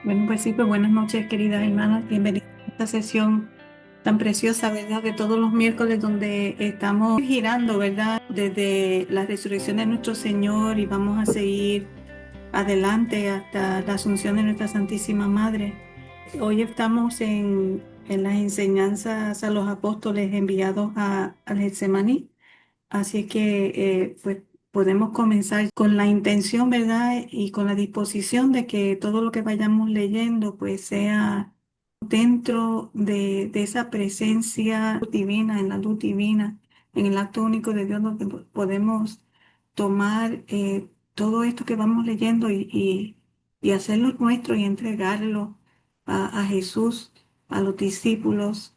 Bueno, pues sí, pues buenas noches, queridas hermanas. Bienvenidas a esta sesión tan preciosa, ¿verdad? De todos los miércoles donde estamos girando, ¿verdad? Desde la resurrección de nuestro Señor y vamos a seguir adelante hasta la asunción de nuestra Santísima Madre. Hoy estamos en las enseñanzas a los apóstoles enviados al Getsemaní. Así que pues podemos comenzar con la intención, ¿verdad? Y con la disposición de que todo lo que vayamos leyendo pues sea dentro de esa presencia divina, en la luz divina, en el acto único de Dios, donde podemos tomar todo esto que vamos leyendo y hacerlo nuestro y entregarlo a Jesús, a los discípulos,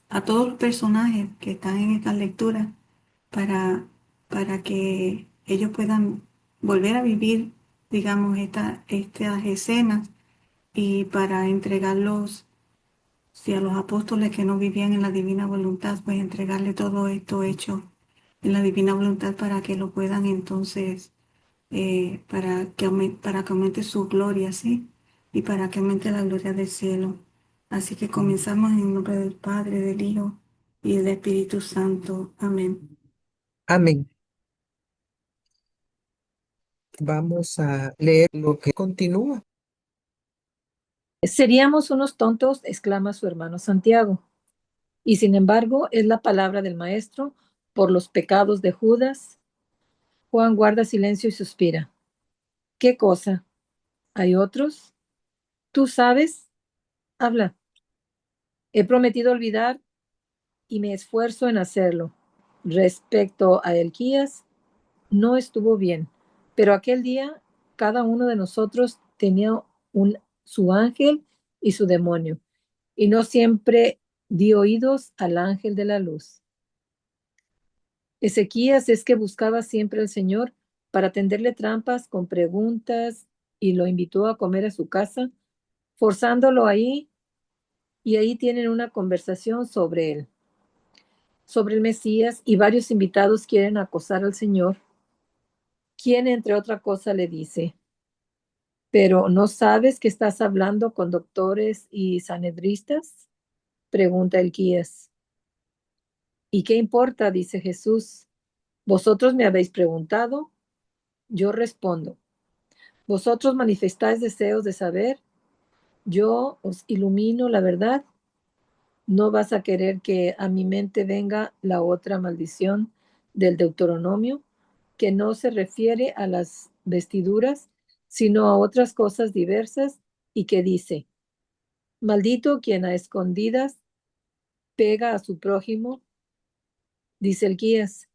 a todos los personajes que están en esta lectura para, para que ellos puedan volver a vivir, digamos, estas escenas y para entregarlos, si a los apóstoles que no vivían en la divina voluntad, pues entregarle todo esto hecho en la divina voluntad para que lo puedan entonces, para que aumente su gloria, ¿sí? Y para que aumente la gloria del cielo. Así que comenzamos en el nombre del Padre, del Hijo y del Espíritu Santo. Amén. Amén. Vamos a leer lo que continúa. Seríamos unos tontos, exclama su hermano Santiago. Y sin embargo, es la palabra del Maestro por los pecados de Judas. Juan guarda silencio y suspira. ¿Qué cosa? ¿Hay otros? ¿Tú sabes? Habla. He prometido olvidar y me esfuerzo en hacerlo. Respecto a Elquías, no estuvo bien, pero aquel día cada uno de nosotros tenía su ángel y su demonio, y no siempre di oídos al ángel de la luz. Ezequías es que buscaba siempre al Señor para tenderle trampas con preguntas y lo invitó a comer a su casa, forzándolo ahí, y ahí tienen una conversación sobre él, sobre el Mesías, y varios invitados quieren acosar al Señor, quien entre otra cosa le dice: ¿pero no sabes que estás hablando con doctores y sanhedristas? Pregunta Elquías. ¿Y qué importa? Dice Jesús. Vosotros me habéis preguntado, yo respondo. Vosotros manifestáis deseos de saber, yo os ilumino la verdad. No vas a querer que a mi mente venga la otra maldición del Deuteronomio, que no se refiere a las vestiduras, sino a otras cosas diversas, y que dice: maldito quien a escondidas pega a su prójimo. Dice Elías: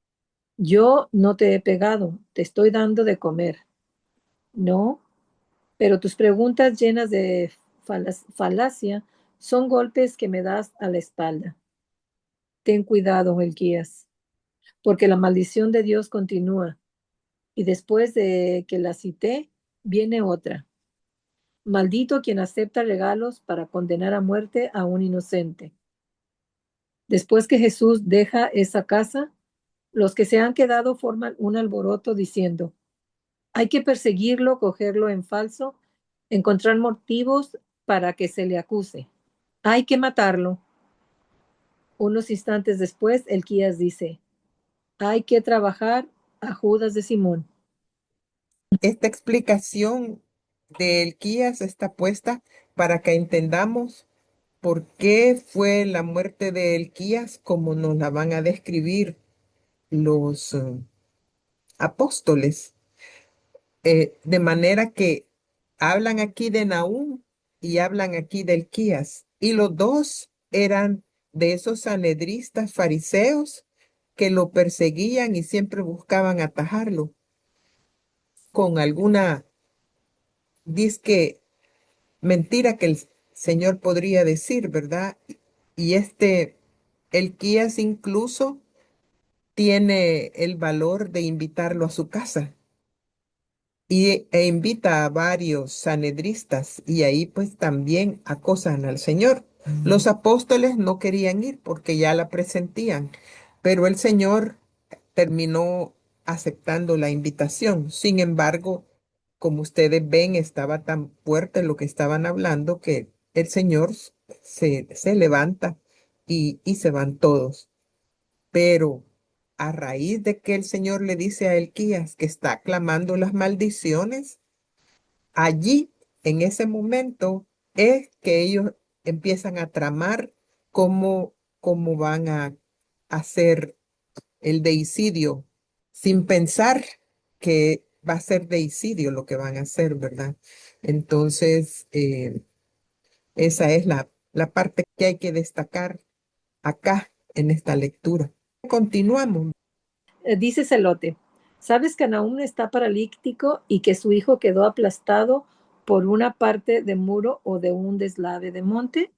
yo no te he pegado, te estoy dando de comer. No, pero tus preguntas llenas de falacia son golpes que me das a la espalda. Ten cuidado, Elías, porque la maldición de Dios continúa, y después de que la cité, viene otra. Maldito quien acepta regalos para condenar a muerte a un inocente. Después que Jesús deja esa casa, los que se han quedado forman un alboroto diciendo: hay que perseguirlo, cogerlo en falso, encontrar motivos para que se le acuse. Hay que matarlo. Unos instantes después, Elquías dice: hay que trabajar a Judas de Simón. Esta explicación de Elquías está puesta para que entendamos por qué fue la muerte de Elquías como nos la van a describir los apóstoles. De manera que hablan aquí de Nahum y hablan aquí de Elquías. Y los dos eran de esos sanhedristas fariseos que lo perseguían y siempre buscaban atajarlo con alguna disque mentira que el Señor podría decir, ¿verdad? Y Elquías incluso tiene el valor de invitarlo a su casa e invita a varios sanedristas y ahí pues también acosan al Señor. Los apóstoles no querían ir porque ya la presentían, pero el Señor terminó aceptando la invitación. Sin embargo, como ustedes ven, estaba tan fuerte lo que estaban hablando que el Señor se levanta y se van todos. Pero a raíz de que el Señor le dice a Elquías que está clamando las maldiciones, allí, en ese momento, es que ellos empiezan a tramar cómo van a hacer el deicidio, sin pensar que va a ser deicidio lo que van a hacer, ¿verdad? Entonces, esa es la parte que hay que destacar acá en esta lectura. Continuamos. Dice Celote, ¿sabes que Nahum está paralítico y que su hijo quedó aplastado por una parte de muro o de un deslave de monte?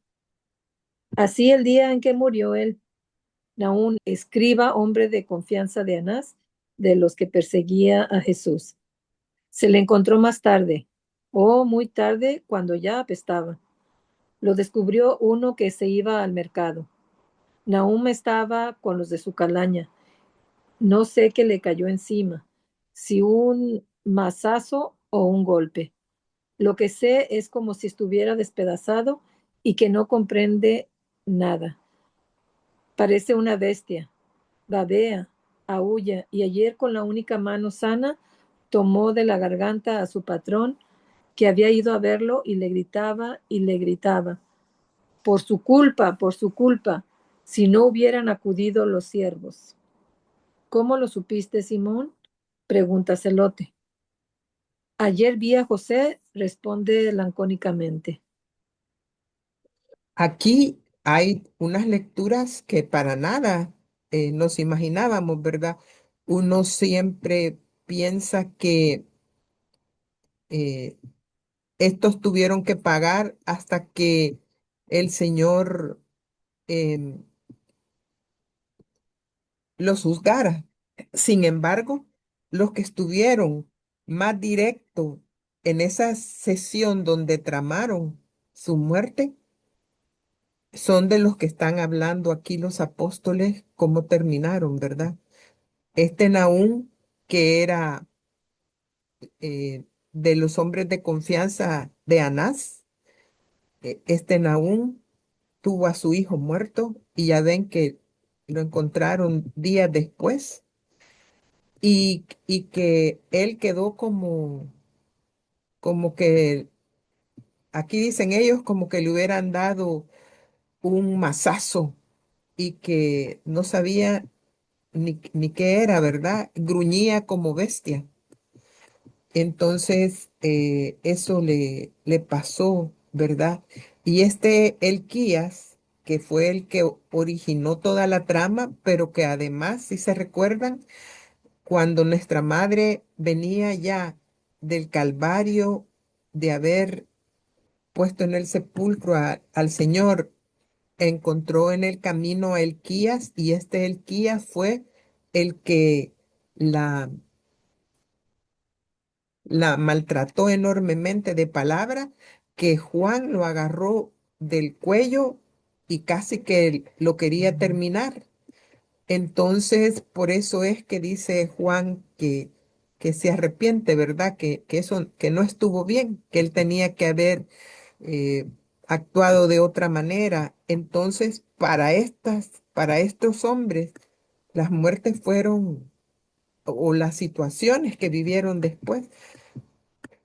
Así el día en que murió él, Nahum, escriba, hombre de confianza de Anás, de los que perseguía a Jesús. Se le encontró más tarde, o muy tarde, cuando ya apestaba. Lo descubrió uno que se iba al mercado. Nahum estaba con los de su calaña. No sé qué le cayó encima, si un mazazo o un golpe. Lo que sé es como si estuviera despedazado y que no comprende nada. Parece una bestia. Babea, aúlla, y ayer con la única mano sana tomó de la garganta a su patrón, que había ido a verlo, y le gritaba, por su culpa, si no hubieran acudido los siervos. ¿Cómo lo supiste, Simón? Pregunta Celote. Ayer vi a José, responde lancónicamente. Aquí hay unas lecturas que para nada nos imaginábamos, ¿verdad? Uno siempre piensa que eh, estos tuvieron que pagar hasta que el Señor em, los juzgara. Sin embargo, los que estuvieron más directo en esa sesión donde tramaron su muerte, son de los que están hablando aquí los apóstoles, cómo terminaron, ¿verdad? Este Nahum, que era de los hombres de confianza de Anás, este Nahum tuvo a su hijo muerto y ya ven que lo encontraron días después y que él quedó como que, aquí dicen ellos, como que le hubieran dado un mazazo y que no sabía ni qué era, ¿verdad? Gruñía como bestia. Entonces, eso le pasó, ¿verdad? Y este Elquías, que fue el que originó toda la trama, pero que además, si se recuerdan, cuando nuestra madre venía ya del Calvario de haber puesto en el sepulcro al Señor, encontró en el camino a Elquías y este Elquías fue el que la la maltrató enormemente de palabra, que Juan lo agarró del cuello y casi que lo quería terminar. Entonces, por eso es que dice Juan que se arrepiente, ¿verdad? Que eso, que no estuvo bien, que él tenía que haber eh, actuado de otra manera. Entonces, para estos hombres, las muertes fueron, o las situaciones que vivieron después,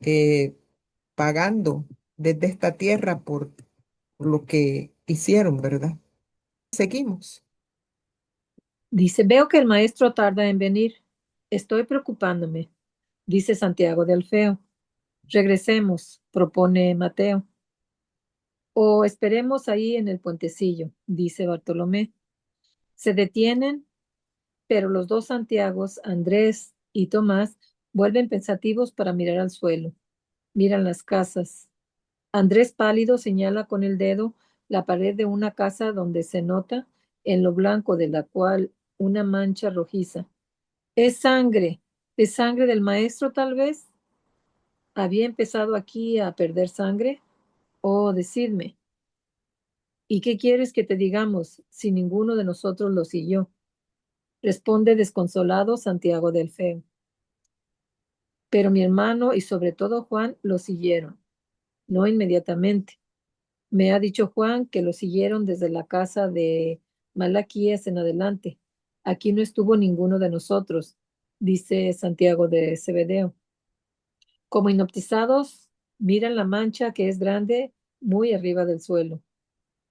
eh, pagando desde esta tierra por lo que hicieron, ¿verdad? Seguimos. Dice, veo que el maestro tarda en venir. Estoy preocupándome, dice Santiago de Alfeo. Regresemos, propone Mateo. O esperemos ahí en el puentecillo, dice Bartolomé. Se detienen, pero los dos Santiagos, Andrés y Tomás, vuelven pensativos para mirar al suelo. Miran las casas. Andrés pálido señala con el dedo la pared de una casa donde se nota en lo blanco de la cual una mancha rojiza. Es sangre del maestro tal vez. ¿Había empezado aquí a perder sangre? Oh, decidme. ¿Y qué quieres que te digamos si ninguno de nosotros lo siguió? Responde desconsolado Santiago del Feo. Pero mi hermano y sobre todo Juan lo siguieron, no inmediatamente. Me ha dicho Juan que lo siguieron desde la casa de Malaquías en adelante. Aquí no estuvo ninguno de nosotros, dice Santiago de Cebedeo. Como hipnotizados, miran la mancha que es grande muy arriba del suelo.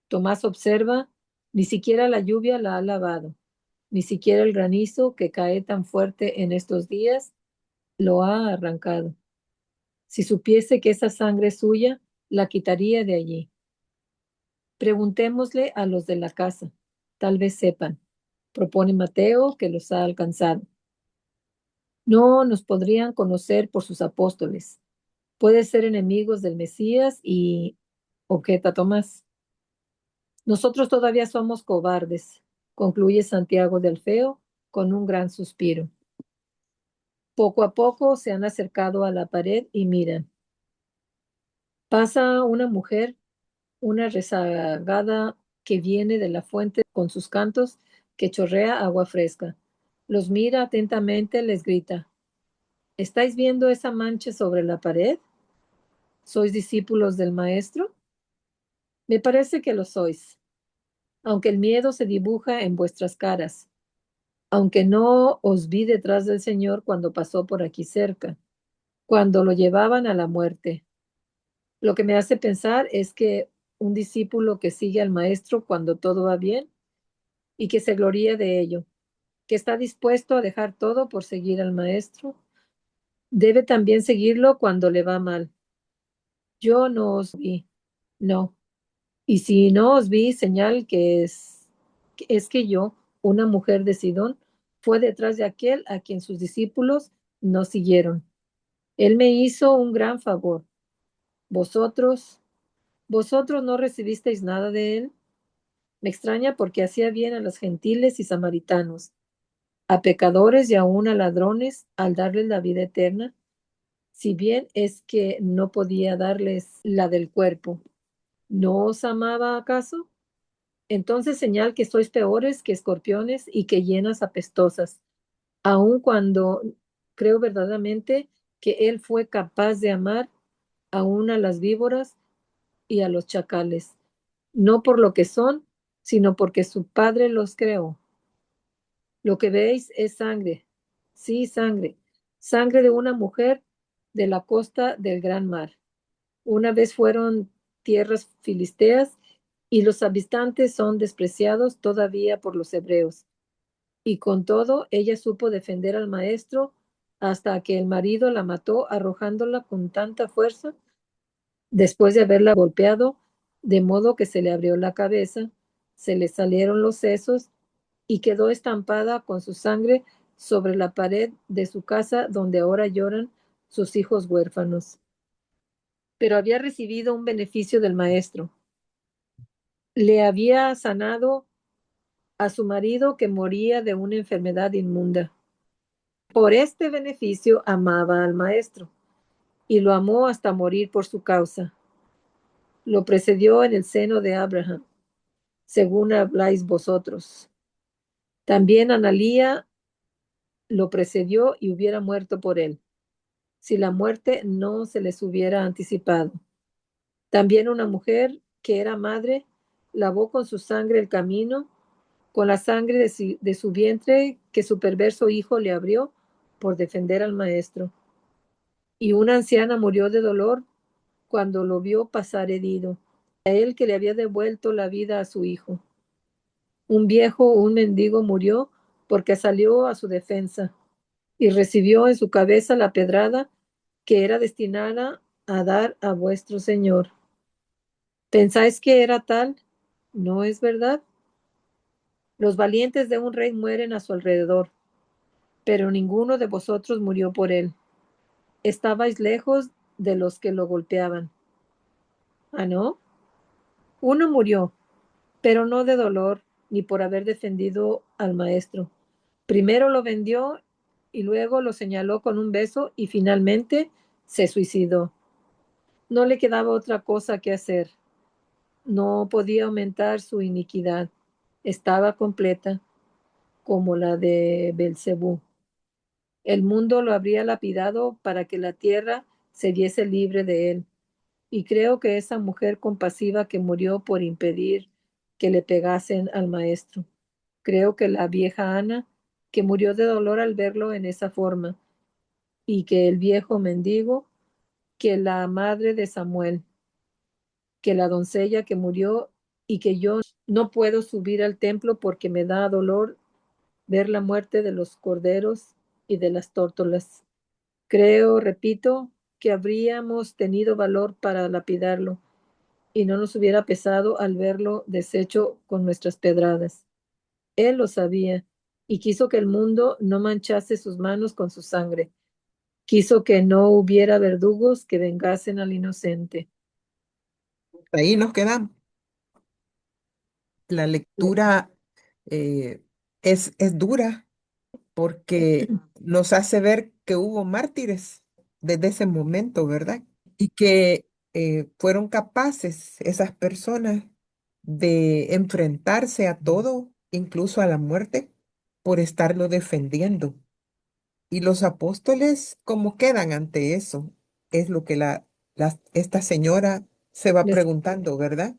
Tomás observa, ni siquiera la lluvia la ha lavado, ni siquiera el granizo que cae tan fuerte en estos días lo ha arrancado. Si supiese que esa sangre es suya, la quitaría de allí. Preguntémosle a los de la casa, tal vez sepan. Propone Mateo, que los ha alcanzado. No nos podrían conocer por sus apóstoles. Puede ser enemigos del Mesías y objeta Tomás. Nosotros todavía somos cobardes, concluye Santiago de Alfeo con un gran suspiro. Poco a poco se han acercado a la pared y miran. Pasa una mujer, una rezagada que viene de la fuente con sus cantos que chorrea agua fresca. Los mira atentamente, les grita: ¿estáis viendo esa mancha sobre la pared? ¿Sois discípulos del Maestro? Me parece que lo sois, aunque el miedo se dibuja en vuestras caras, aunque no os vi detrás del Señor cuando pasó por aquí cerca, cuando lo llevaban a la muerte. Lo que me hace pensar es que un discípulo que sigue al Maestro cuando todo va bien y que se gloría de ello, que está dispuesto a dejar todo por seguir al Maestro, debe también seguirlo cuando le va mal. Yo no os vi, no. Y si no os vi, señal es que yo, una mujer de Sidón, fue detrás de aquel a quien sus discípulos no siguieron. Él me hizo un gran favor. Vosotros, vosotros no recibisteis nada de él. Me extraña porque hacía bien a los gentiles y samaritanos, a pecadores y aun a ladrones, al darles la vida eterna, si bien es que no podía darles la del cuerpo. ¿No os amaba acaso? Entonces señal que sois peores que escorpiones y que hienas apestosas, aun cuando creo verdaderamente que él fue capaz de amar aún a las víboras y a los chacales, no por lo que son, sino porque su padre los creó. Lo que veis es sangre, sí, sangre, sangre de una mujer de la costa del gran mar. Una vez fueron tierras filisteas y los habitantes son despreciados todavía por los hebreos. Y con todo, ella supo defender al maestro hasta que el marido la mató arrojándola con tanta fuerza después de haberla golpeado, de modo que se le abrió la cabeza, se le salieron los sesos y quedó estampada con su sangre sobre la pared de su casa donde ahora lloran sus hijos huérfanos. Pero había recibido un beneficio del maestro. Le había sanado a su marido que moría de una enfermedad inmunda. Por este beneficio amaba al maestro y lo amó hasta morir por su causa. Lo precedió en el seno de Abraham, según habláis vosotros. También Analía lo precedió y hubiera muerto por él, si la muerte no se les hubiera anticipado. También una mujer que era madre lavó con su sangre el camino, con la sangre de su vientre que su perverso hijo le abrió por defender al maestro. Y una anciana murió de dolor cuando lo vio pasar herido, a él que le había devuelto la vida a su hijo. Un viejo, un mendigo murió porque salió a su defensa y recibió en su cabeza la pedrada que era destinada a dar a vuestro Señor. ¿Pensáis que era tal? ¿No es verdad? Los valientes de un rey mueren a su alrededor, pero ninguno de vosotros murió por él. Estabais lejos de los que lo golpeaban. ¿Ah, no? Uno murió, pero no de dolor ni por haber defendido al maestro. Primero lo vendió y luego lo señaló con un beso y finalmente se suicidó. No le quedaba otra cosa que hacer. No podía aumentar su iniquidad. Estaba completa como la de Belcebú. El mundo lo habría lapidado para que la tierra se viese libre de él. Y creo que esa mujer compasiva que murió por impedir que le pegasen al maestro. Creo que la vieja Ana, que murió de dolor al verlo en esa forma, y que el viejo mendigo, que la madre de Samuel, que la doncella que murió y que yo no puedo subir al templo porque me da dolor ver la muerte de los corderos y de las tórtolas. Creo, repito, que habríamos tenido valor para lapidarlo y no nos hubiera pesado al verlo deshecho con nuestras pedradas. Él lo sabía y quiso que el mundo no manchase sus manos con su sangre. Quiso que no hubiera verdugos que vengasen al inocente. Ahí nos quedamos. La lectura eh, es dura porque nos hace ver que hubo mártires desde ese momento, ¿verdad? Y que fueron capaces esas personas de enfrentarse a todo, incluso a la muerte, por estarlo defendiendo. Y los apóstoles, ¿cómo quedan ante eso? Es lo que esta señora se va Les- preguntando, ¿verdad?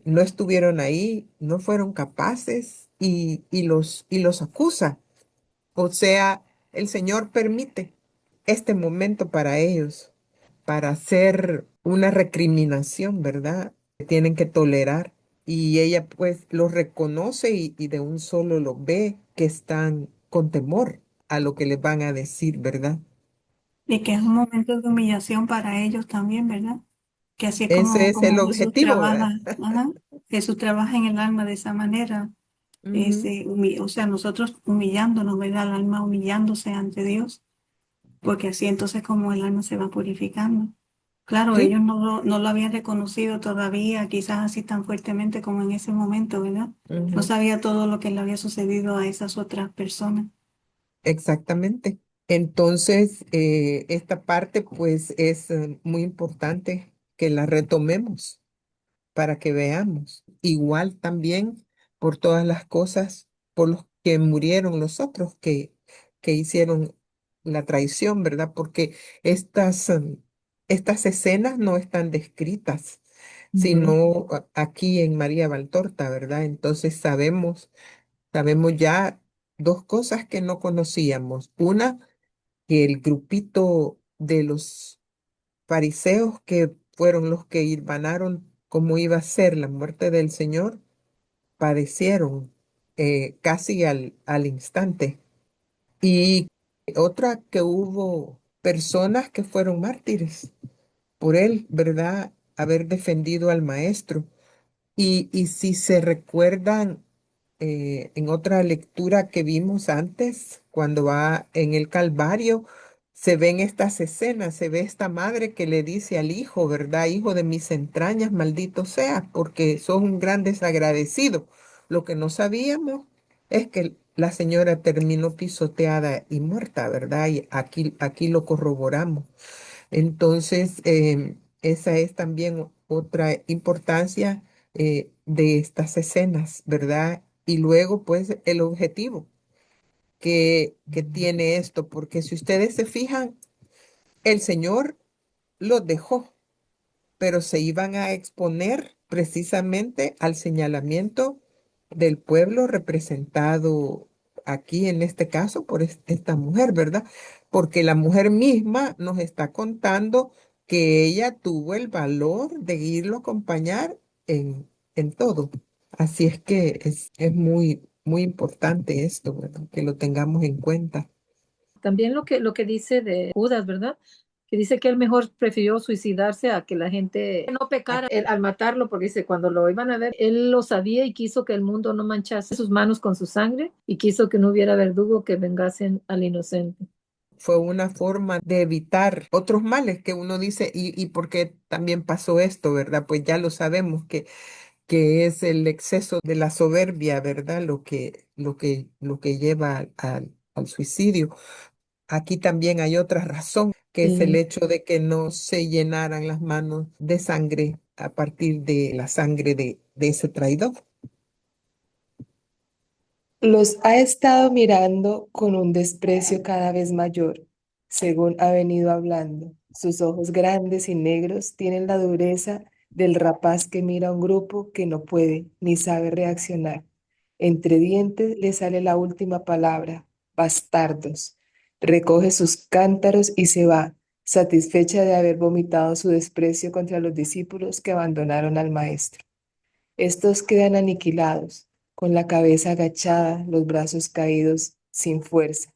No estuvieron ahí, no fueron capaces y los acusa. O sea, el Señor permite este momento para ellos, para hacer una recriminación, ¿verdad? Que tienen que tolerar. Y ella pues los reconoce y de un solo lo ve que están con temor a lo que les van a decir, ¿verdad? Y que es un momento de humillación para ellos también, ¿verdad? Que así es Ese es el como Jesús objetivo, ¿verdad? trabaja, ajá. Jesús trabaja en el alma de esa manera, Ujú. o sea, nosotros humillándonos, ¿verdad? El alma humillándose ante Dios, porque así entonces como el alma se va purificando. Claro, Sí, ellos no lo habían reconocido todavía, quizás así tan fuertemente como en ese momento, ¿verdad? No ujú, sabía todo lo que le había sucedido a esas otras personas. exactamente. Entonces, esta parte pues es muy importante que la retomemos para que veamos. Igual también por todas las cosas por los que murieron los otros que hicieron la traición, ¿verdad? Porque estas escenas no están descritas, No. sino aquí en María Valtorta, ¿verdad? Entonces sabemos ya dos cosas que no conocíamos. Una, que el grupito de los fariseos que fueron los que hilvanaron cómo iba a ser la muerte del Señor, padecieron casi al instante. Y otra, que hubo personas que fueron mártires por él, ¿verdad? Haber defendido al maestro. Y si se recuerdan en otra lectura que vimos antes, cuando va en el Calvario, se ven estas escenas, se ve esta madre que le dice al hijo, ¿verdad? Hijo de mis entrañas, maldito seas, porque sos un gran desagradecido. Lo que no sabíamos es que la señora terminó pisoteada y muerta, ¿verdad? Y aquí lo corroboramos. Entonces, esa es también otra importancia de estas escenas, ¿verdad? Y luego, pues, el objetivo que tiene esto, porque si ustedes se fijan, el Señor los dejó, pero se iban a exponer precisamente al señalamiento del pueblo representado aquí en este caso por esta mujer, ¿verdad? Porque la mujer misma nos está contando que ella tuvo el valor de irlo a acompañar en todo. Así es que es muy, muy importante esto, ¿verdad? Que lo tengamos en cuenta. También lo que dice de Judas, ¿verdad? Que dice que él mejor prefirió suicidarse a que la gente no pecara al matarlo, porque dice, cuando lo iban a ver, él lo sabía y quiso que el mundo no manchase sus manos con su sangre y quiso que no hubiera verdugo que vengasen al inocente. Fue una forma de evitar otros males que uno dice, y por qué también pasó esto, ¿verdad? Pues ya lo sabemos que es el exceso de la soberbia, ¿verdad? Lo que lleva al suicidio. Aquí también hay otra razón, que es el Sí. hecho de que no se llenaran las manos de sangre a partir de la sangre de ese traidor. Los ha estado mirando con un desprecio cada vez mayor, según ha venido hablando. Sus ojos grandes y negros tienen la dureza del rapaz que mira a un grupo que no puede ni sabe reaccionar. Entre dientes le sale la última palabra, bastardos. Recoge sus cántaros y se va, satisfecha de haber vomitado su desprecio contra los discípulos que abandonaron al maestro. Estos quedan aniquilados, con la cabeza agachada, los brazos caídos, sin fuerza.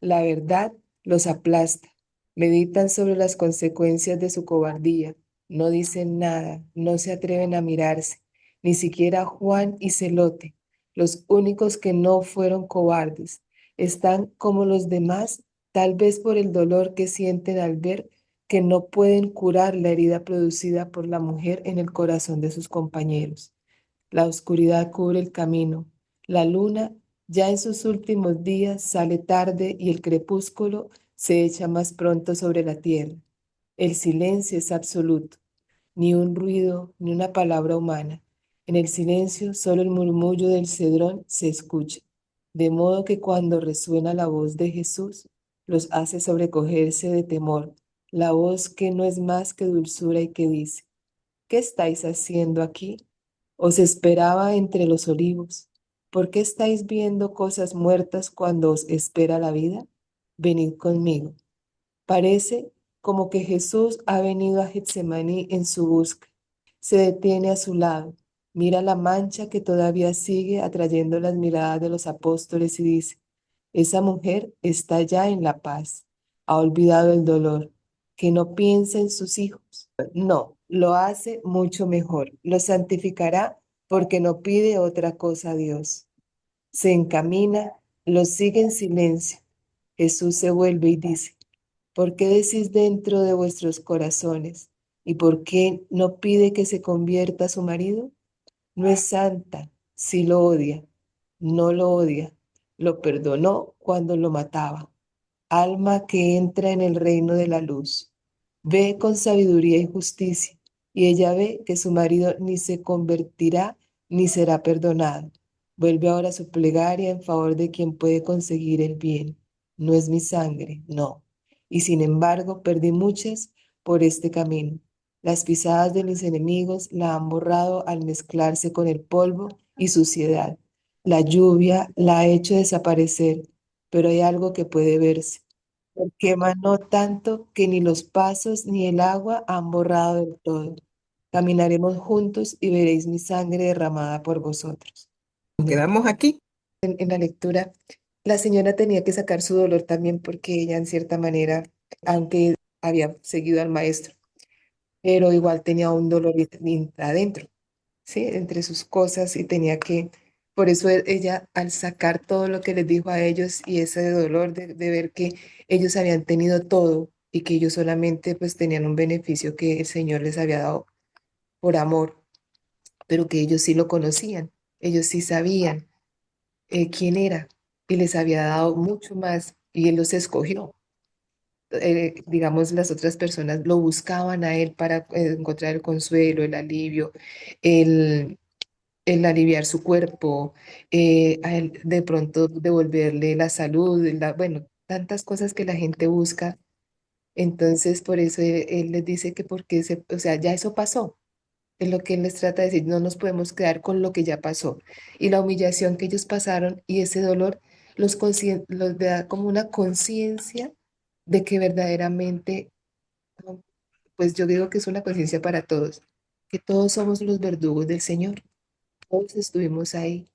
La verdad los aplasta. Meditan sobre las consecuencias de su cobardía. No dicen nada, no se atreven a mirarse, ni siquiera Juan y Celote, los únicos que no fueron cobardes. Están como los demás, tal vez por el dolor que sienten al ver que no pueden curar la herida producida por la mujer en el corazón de sus compañeros. La oscuridad cubre el camino. La luna, ya en sus últimos días, sale tarde y el crepúsculo se echa más pronto sobre la tierra. El silencio es absoluto, ni un ruido, ni una palabra humana. En el silencio solo el murmullo del cedrón se escucha, de modo que cuando resuena la voz de Jesús, los hace sobrecogerse de temor, la voz que no es más que dulzura y que dice, ¿qué estáis haciendo aquí? Os esperaba entre los olivos. ¿Por qué estáis viendo cosas muertas cuando os espera la vida? Venid conmigo. Parece como que Jesús ha venido a Getsemaní en su busca. Se detiene a su lado, mira la mancha que todavía sigue atrayendo las miradas de los apóstoles y dice, esa mujer está ya en la paz, ha olvidado el dolor, que no piensa en sus hijos. No, lo hace mucho mejor, lo santificará porque no pide otra cosa a Dios. Se encamina, lo sigue en silencio. Jesús se vuelve y dice, ¿por qué decís dentro de vuestros corazones? ¿Y por qué no pide que se convierta a su marido? No es santa, si lo odia, no lo odia, lo perdonó cuando lo mataba. Alma que entra en el reino de la luz, ve con sabiduría y justicia, y ella ve que su marido ni se convertirá ni será perdonado. Vuelve ahora a su plegaria en favor de quien puede conseguir el bien. No es mi sangre, no. Y sin embargo, perdí muchas por este camino. Las pisadas de mis enemigos la han borrado al mezclarse con el polvo y suciedad. La lluvia la ha hecho desaparecer, pero hay algo que puede verse. Quema no tanto que ni los pasos ni el agua han borrado del todo. Caminaremos juntos y veréis mi sangre derramada por vosotros. Nos quedamos aquí. En la lectura, la señora tenía que sacar su dolor también porque ella en cierta manera, aunque había seguido al maestro, pero igual tenía un dolor adentro, ¿sí? Entre sus cosas y tenía que, por eso ella al sacar todo lo que les dijo a ellos y ese dolor de ver que ellos habían tenido todo y que ellos solamente pues tenían un beneficio que el Señor les había dado por amor, pero que ellos sí lo conocían, ellos sí sabían quién era y les había dado mucho más y Él los escogió. Digamos, las otras personas lo buscaban a Él para encontrar el consuelo, el alivio, el aliviar su cuerpo, a él de pronto devolverle la salud, bueno, tantas cosas que la gente busca. Entonces, por eso él les dice que porque o sea, ya eso pasó. Es lo que él les trata de decir, no nos podemos quedar con lo que ya pasó. Y la humillación que ellos pasaron y ese dolor los da como una conciencia de que verdaderamente, ¿no? Pues yo digo que es una conciencia para todos, que todos somos los verdugos del Señor, todos estuvimos ahí,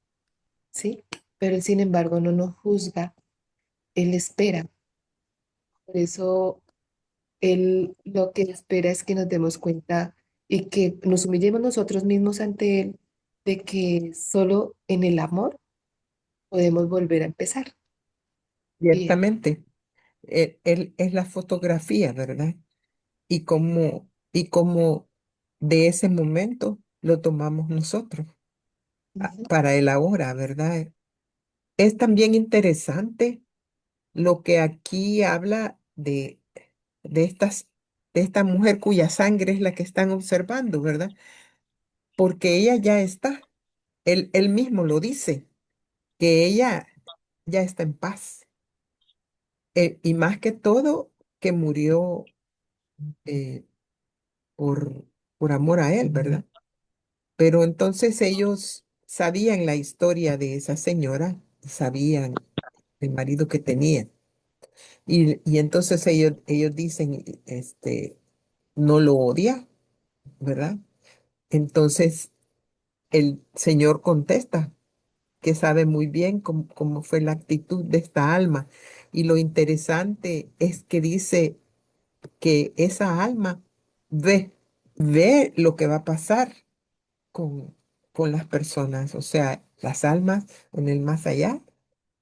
¿sí? Pero él, sin embargo, no nos juzga, él espera. Por eso él lo que espera es que nos demos cuenta y que nos humillemos nosotros mismos ante él de que solo en el amor podemos volver a empezar. Y Ciertamente. Él es la fotografía, ¿verdad? Y como de ese momento lo tomamos nosotros ujú, para el ahora, ¿verdad? Es también interesante lo que aquí habla de estas, de esta mujer cuya sangre es la que están observando, ¿verdad? Porque ella ya está, él mismo lo dice, que ella ya está en paz. Y más que todo, que murió eh, por, por amor a él, ¿verdad? Pero entonces ellos sabían la historia de esa señora, sabían el marido que tenía. Y entonces ellos dicen, no lo odia, ¿verdad? Entonces el Señor contesta que sabe muy bien cómo fue la actitud de esta alma. Y lo interesante es que dice que esa alma ve, ve lo que va a pasar con, con las personas. O sea, las almas en el más allá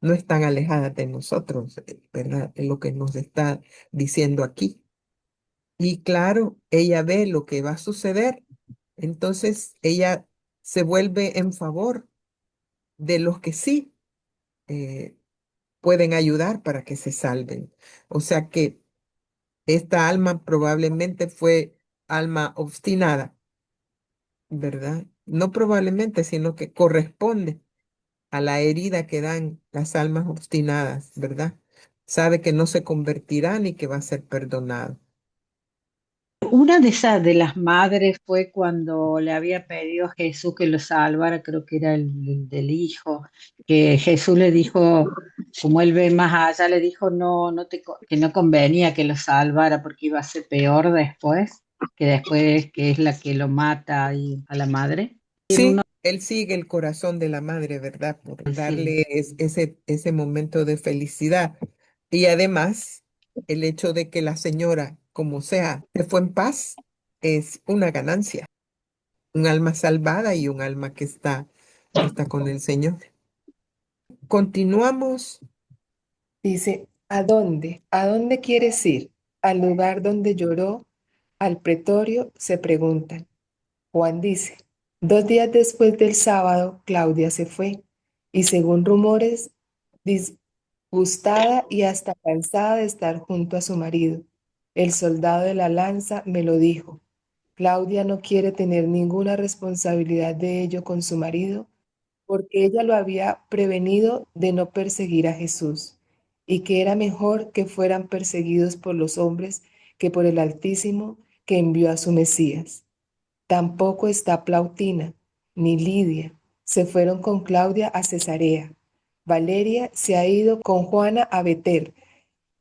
no están alejadas de nosotros, ¿verdad? Es lo que nos está diciendo aquí. Y claro, ella ve lo que va a suceder, entonces ella se vuelve en favor de los que sí eh, pueden ayudar para que se salven. O sea que esta alma probablemente fue alma obstinada, ¿verdad? No probablemente, sino que corresponde a la herida que dan las almas obstinadas, ¿verdad? Sabe que no se convertirá ni que va a ser perdonado. Una de esas de las madres fue cuando le había pedido a Jesús que lo salvara, creo que era el del hijo, que Jesús le dijo, como él ve más allá, le dijo que no convenía que lo salvara porque iba a ser peor después, que después que es la que lo mata ahí a la madre. En uno Sí, él sigue el corazón de la madre, ¿verdad? Por sí. darle ese momento de felicidad. Y además, el hecho de que la señora, como sea, se fue en paz, es una ganancia. Un alma salvada y un alma que está con el Señor. Continuamos. Dice, ¿a dónde? ¿A dónde quieres ir? ¿Al lugar donde lloró? ¿Al pretorio? Se preguntan. Juan dice, 2 días después del sábado, Claudia se fue y según rumores, disgustada y hasta cansada de estar junto a su marido. El soldado de la lanza me lo dijo. Claudia no quiere tener ninguna responsabilidad de ello con su marido porque ella lo había prevenido de no perseguir a Jesús y que era mejor que fueran perseguidos por los hombres que por el Altísimo que envió a su Mesías. Tampoco está Plautina ni Lidia. Se fueron con Claudia a Cesarea. Valeria se ha ido con Juana a Betel.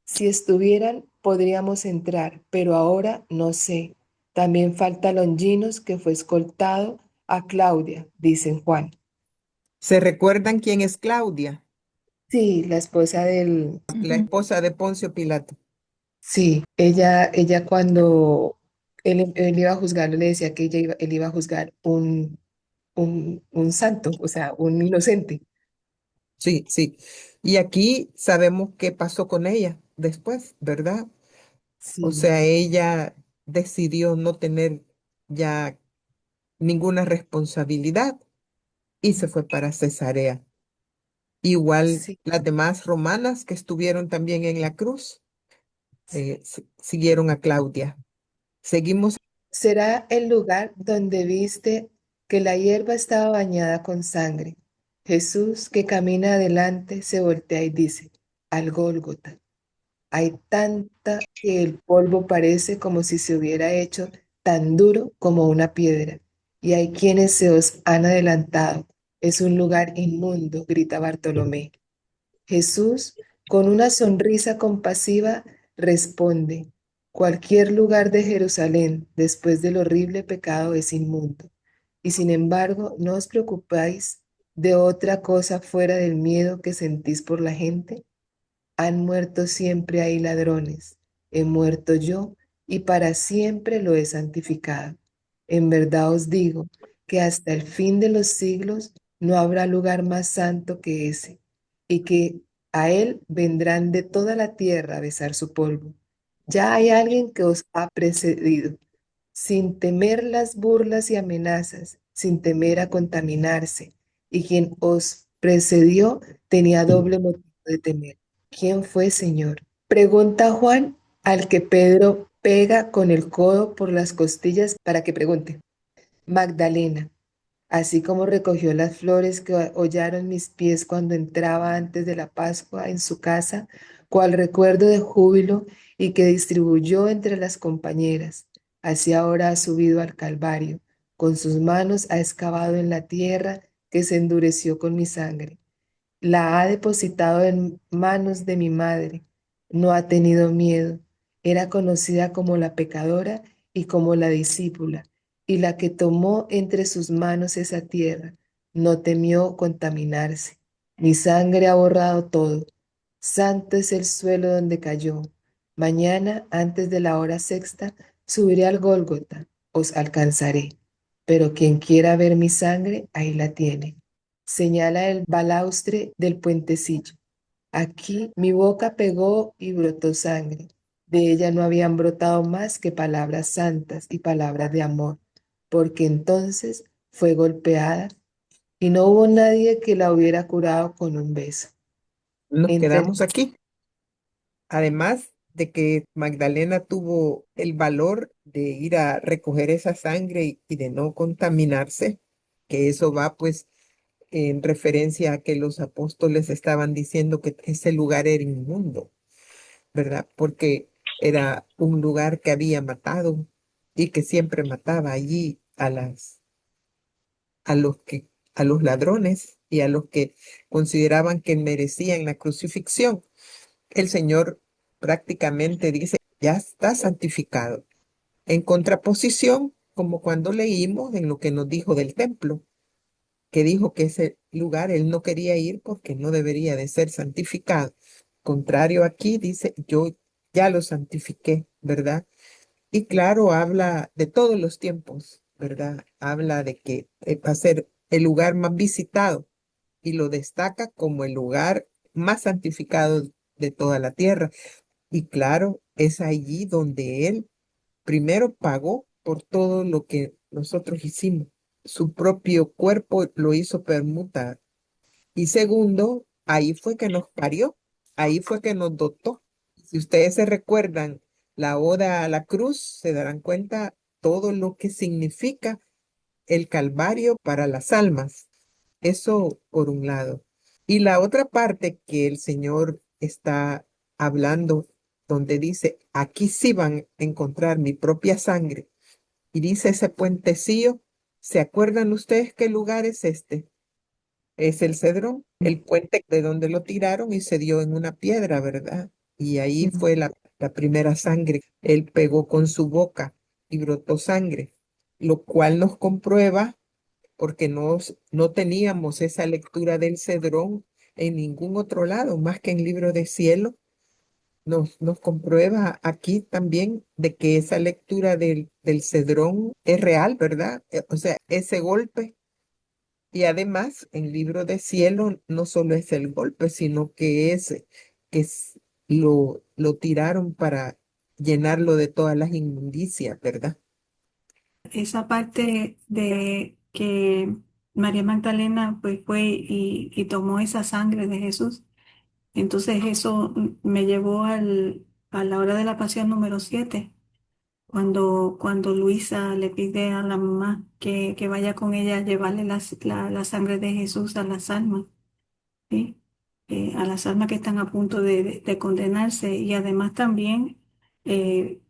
Si estuvieran, podríamos entrar, pero ahora no sé. También falta Longinos, que fue escoltado a Claudia, dicen Juan. ¿Se recuerdan quién es Claudia? Sí, la esposa del... La esposa de Poncio Pilato. Sí, ella cuando él iba a juzgarlo, le decía que él iba a juzgar un santo, o sea, un inocente. Sí, sí. Y aquí sabemos qué pasó con ella después, ¿verdad? O Sí, sea, ella decidió no tener ya ninguna responsabilidad y se fue para Cesarea. Igual sí. las demás romanas que estuvieron también en la cruz siguieron a Claudia. Seguimos. Será el lugar donde viste que la hierba estaba bañada con sangre. Jesús, que camina adelante, se voltea y dice, al Gólgota. Hay tanta que el polvo parece como si se hubiera hecho tan duro como una piedra. Y hay quienes se os han adelantado. Es un lugar inmundo, grita Bartolomé. Jesús, con una sonrisa compasiva, responde, cualquier lugar de Jerusalén después del horrible pecado es inmundo. Y sin embargo, no os preocupáis de otra cosa fuera del miedo que sentís por la gente. Han muerto siempre ahí ladrones, he muerto yo y para siempre lo he santificado. En verdad os digo que hasta el fin de los siglos no habrá lugar más santo que ese, y que a él vendrán de toda la tierra a besar su polvo. Ya hay alguien que os ha precedido, sin temer las burlas y amenazas, sin temer a contaminarse, y quien os precedió tenía doble motivo de temer. ¿Quién fue, Señor? Pregunta Juan al que Pedro pega con el codo por las costillas para que pregunte. Magdalena. así como recogió las flores que hollaron mis pies cuando entraba antes de la Pascua en su casa, cual recuerdo de júbilo y que distribuyó entre las compañeras. Así ahora ha subido al Calvario, con sus manos ha excavado en la tierra que se endureció con mi sangre. La ha depositado en manos de mi madre. No ha tenido miedo. Era conocida como la pecadora y como la discípula, y la que tomó entre sus manos esa tierra. No temió contaminarse. Mi sangre ha borrado todo. Santo es el suelo donde cayó. Mañana, antes de la hora sexta, subiré al Gólgota. Os alcanzaré. Pero quien quiera ver mi sangre, ahí la tiene. Señala el balaustre del puentecillo. Aquí mi boca pegó y brotó sangre. De ella no habían brotado más que palabras santas y palabras de amor, porque entonces fue golpeada y no hubo nadie que la hubiera curado con un beso. Nos Entre quedamos aquí. Además de que Magdalena tuvo el valor de ir a recoger esa sangre y de no contaminarse, que eso va pues en referencia a que los apóstoles estaban diciendo que ese lugar era inmundo, ¿verdad? Porque era un lugar que había matado y que siempre mataba allí a los que, a los ladrones y a los que consideraban que merecían la crucifixión. El Señor prácticamente dice, ya está santificado. En contraposición, como cuando leímos en lo que nos dijo del templo, que dijo que ese lugar él no quería ir porque no debería de ser santificado. Contrario aquí dice, yo ya lo santifiqué, ¿verdad? Y claro, habla de todos los tiempos, ¿verdad? Habla de que va a ser el lugar más visitado y lo destaca como el lugar más santificado de toda la tierra. Y claro, es allí donde él primero pagó por todo lo que nosotros hicimos. Su propio cuerpo lo hizo permutar. Y segundo, ahí fue que nos parió, ahí fue que nos dotó. Si ustedes se recuerdan la oda a la cruz, se darán cuenta todo lo que significa el Calvario para las almas. Eso por un lado. Y la otra parte que el Señor está hablando, donde dice, aquí sí van a encontrar mi propia sangre. Y dice ese puentecillo, ¿se acuerdan ustedes qué lugar es este? Es el Cedrón, el puente de donde lo tiraron y se dio en una piedra, ¿verdad? Y ahí fue la primera sangre. Él pegó con su boca y brotó sangre, lo cual nos comprueba porque no teníamos esa lectura del Cedrón en ningún otro lado, más que en Libro de Cielo. Nos comprueba aquí también de que esa lectura del Cedrón es real, ¿verdad? O sea, ese golpe. Y además, en Libro de Cielo no solo es el golpe, sino que lo tiraron para llenarlo de todas las inmundicias, ¿verdad? Esa parte de que María Magdalena pues fue y tomó esa sangre de Jesús. Entonces eso me llevó a la hora de la pasión número 7 cuando Luisa le pide a la mamá que vaya con ella a llevarle la sangre de Jesús a las almas, ¿sí? A las almas que están a punto de condenarse. Y además también eh,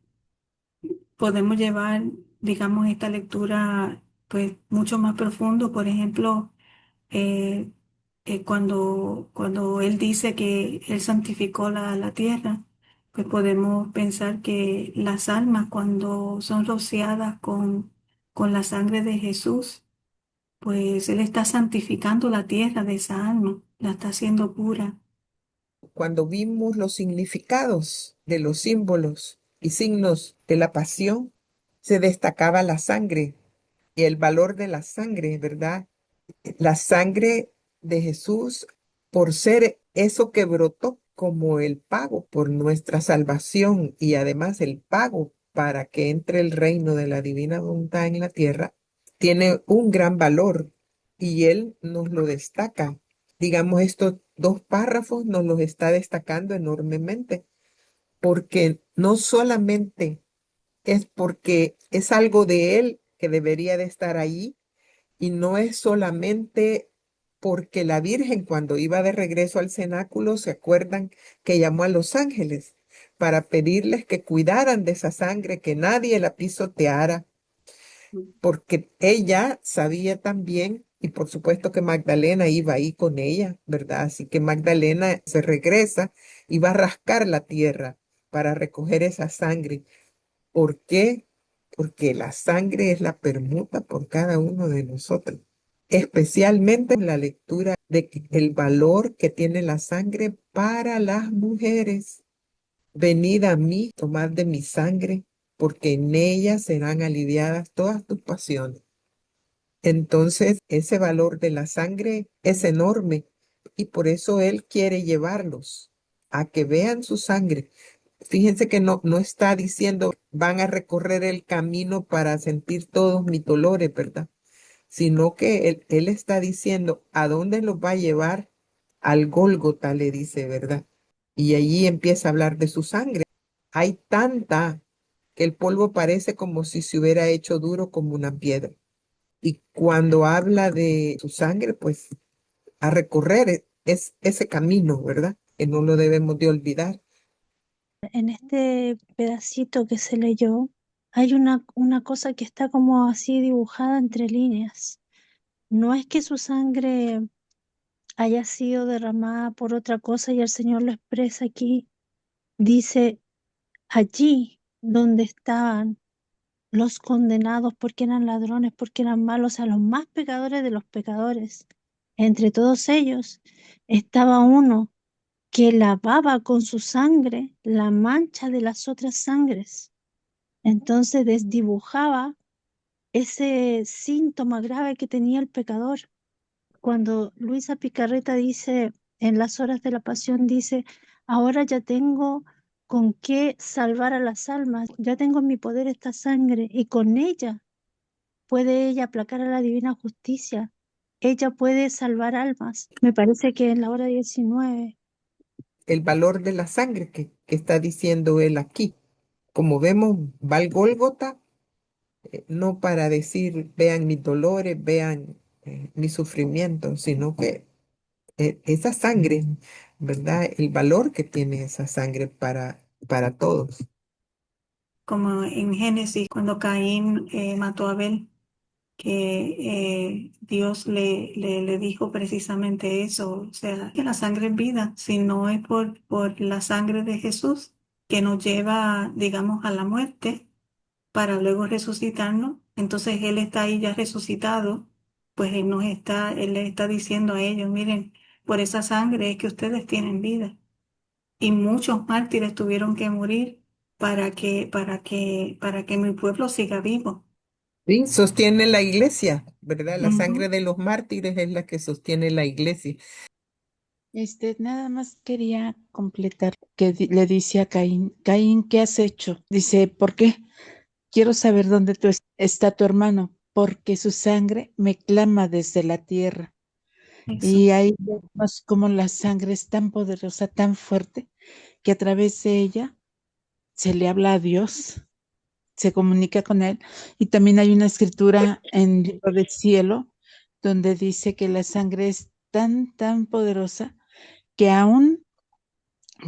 podemos llevar, digamos, esta lectura pues mucho más profundo. Por ejemplo, eh, cuando Él dice que Él santificó la tierra, pues podemos pensar que las almas cuando son rociadas con la sangre de Jesús, pues Él está santificando la tierra de esa alma, la está haciendo pura. Cuando vimos los significados de los símbolos y signos de la pasión, se destacaba la sangre y el valor de la sangre, ¿verdad? La sangre de Jesús por ser eso que brotó como el pago por nuestra salvación y además el pago para que entre el reino de la divina voluntad en la tierra, tiene un gran valor y él nos lo destaca. Digamos, estos dos párrafos nos los está destacando enormemente porque no solamente es porque es algo de él que debería de estar ahí, Y no es solamente porque la Virgen cuando iba de regreso al cenáculo, ¿se acuerdan que llamó a los ángeles para pedirles que cuidaran de esa sangre, que nadie la pisoteara? Porque ella sabía también, y por supuesto que Magdalena iba ahí con ella, ¿verdad? Así que Magdalena se regresa y va a rascar la tierra para recoger esa sangre. ¿Por qué? Porque la sangre es la permuta por cada uno de nosotros, especialmente en la lectura de el valor que tiene la sangre para las mujeres. Venid a mí, tomad de mi sangre, porque en ella serán aliviadas todas tus pasiones. Entonces, ese valor de la sangre es enorme y por eso Él quiere llevarlos a que vean su sangre. Fíjense que no está diciendo van a recorrer el camino para sentir todos mis dolores, ¿verdad? Sino que él está diciendo a dónde los va a llevar, al Gólgota, le dice, ¿verdad? Y allí empieza a hablar de su sangre. Hay tanta que el polvo parece como si se hubiera hecho duro como una piedra. Y cuando habla de su sangre, pues a recorrer es ese camino, ¿verdad? Que no lo debemos de olvidar. En este pedacito que se leyó, hay una cosa que está como así dibujada entre líneas. No es que su sangre haya sido derramada por otra cosa y el Señor lo expresa aquí. Dice, allí donde estaban los condenados porque eran ladrones, porque eran malos, a los más pecadores de los pecadores. Entre todos ellos estaba uno que lavaba con su sangre la mancha de las otras sangres. Entonces desdibujaba ese síntoma grave que tenía el pecador. Cuando Luisa Picarreta dice, en las horas de la pasión, dice, ahora ya tengo con qué salvar a las almas, ya tengo en mi poder esta sangre y con ella puede ella aplacar a la divina justicia, ella puede salvar almas. Me parece que en la hora 19. El valor de la sangre que está diciendo él aquí. Como vemos, va al Gólgota, no para decir, vean mis dolores, vean mi sufrimiento, sino que esa sangre, ¿verdad? El valor que tiene esa sangre para todos. Como en Génesis, cuando Caín mató a Abel, que Dios le dijo precisamente eso, o sea, que la sangre es vida, si no es por la sangre de Jesús que nos lleva, digamos, a la muerte para luego resucitarnos, entonces Él está ahí ya resucitado, pues Él les está diciendo a ellos, miren, por esa sangre es que ustedes tienen vida. Y muchos mártires tuvieron que morir para que mi pueblo siga vivo. Sí, sostiene la iglesia, ¿verdad? La sangre Ujú. de los mártires es la que sostiene la iglesia. Nada más quería completar que le dice a Caín, Caín, ¿qué has hecho? Dice, ¿por qué? Quiero saber dónde está tu hermano, porque su sangre me clama desde la tierra. Eso. Y ahí vemos cómo la sangre es tan poderosa, tan fuerte, que a través de ella se le habla a Dios, se comunica con él. Y también hay una escritura en el libro del cielo donde dice que la sangre es tan, tan poderosa que aún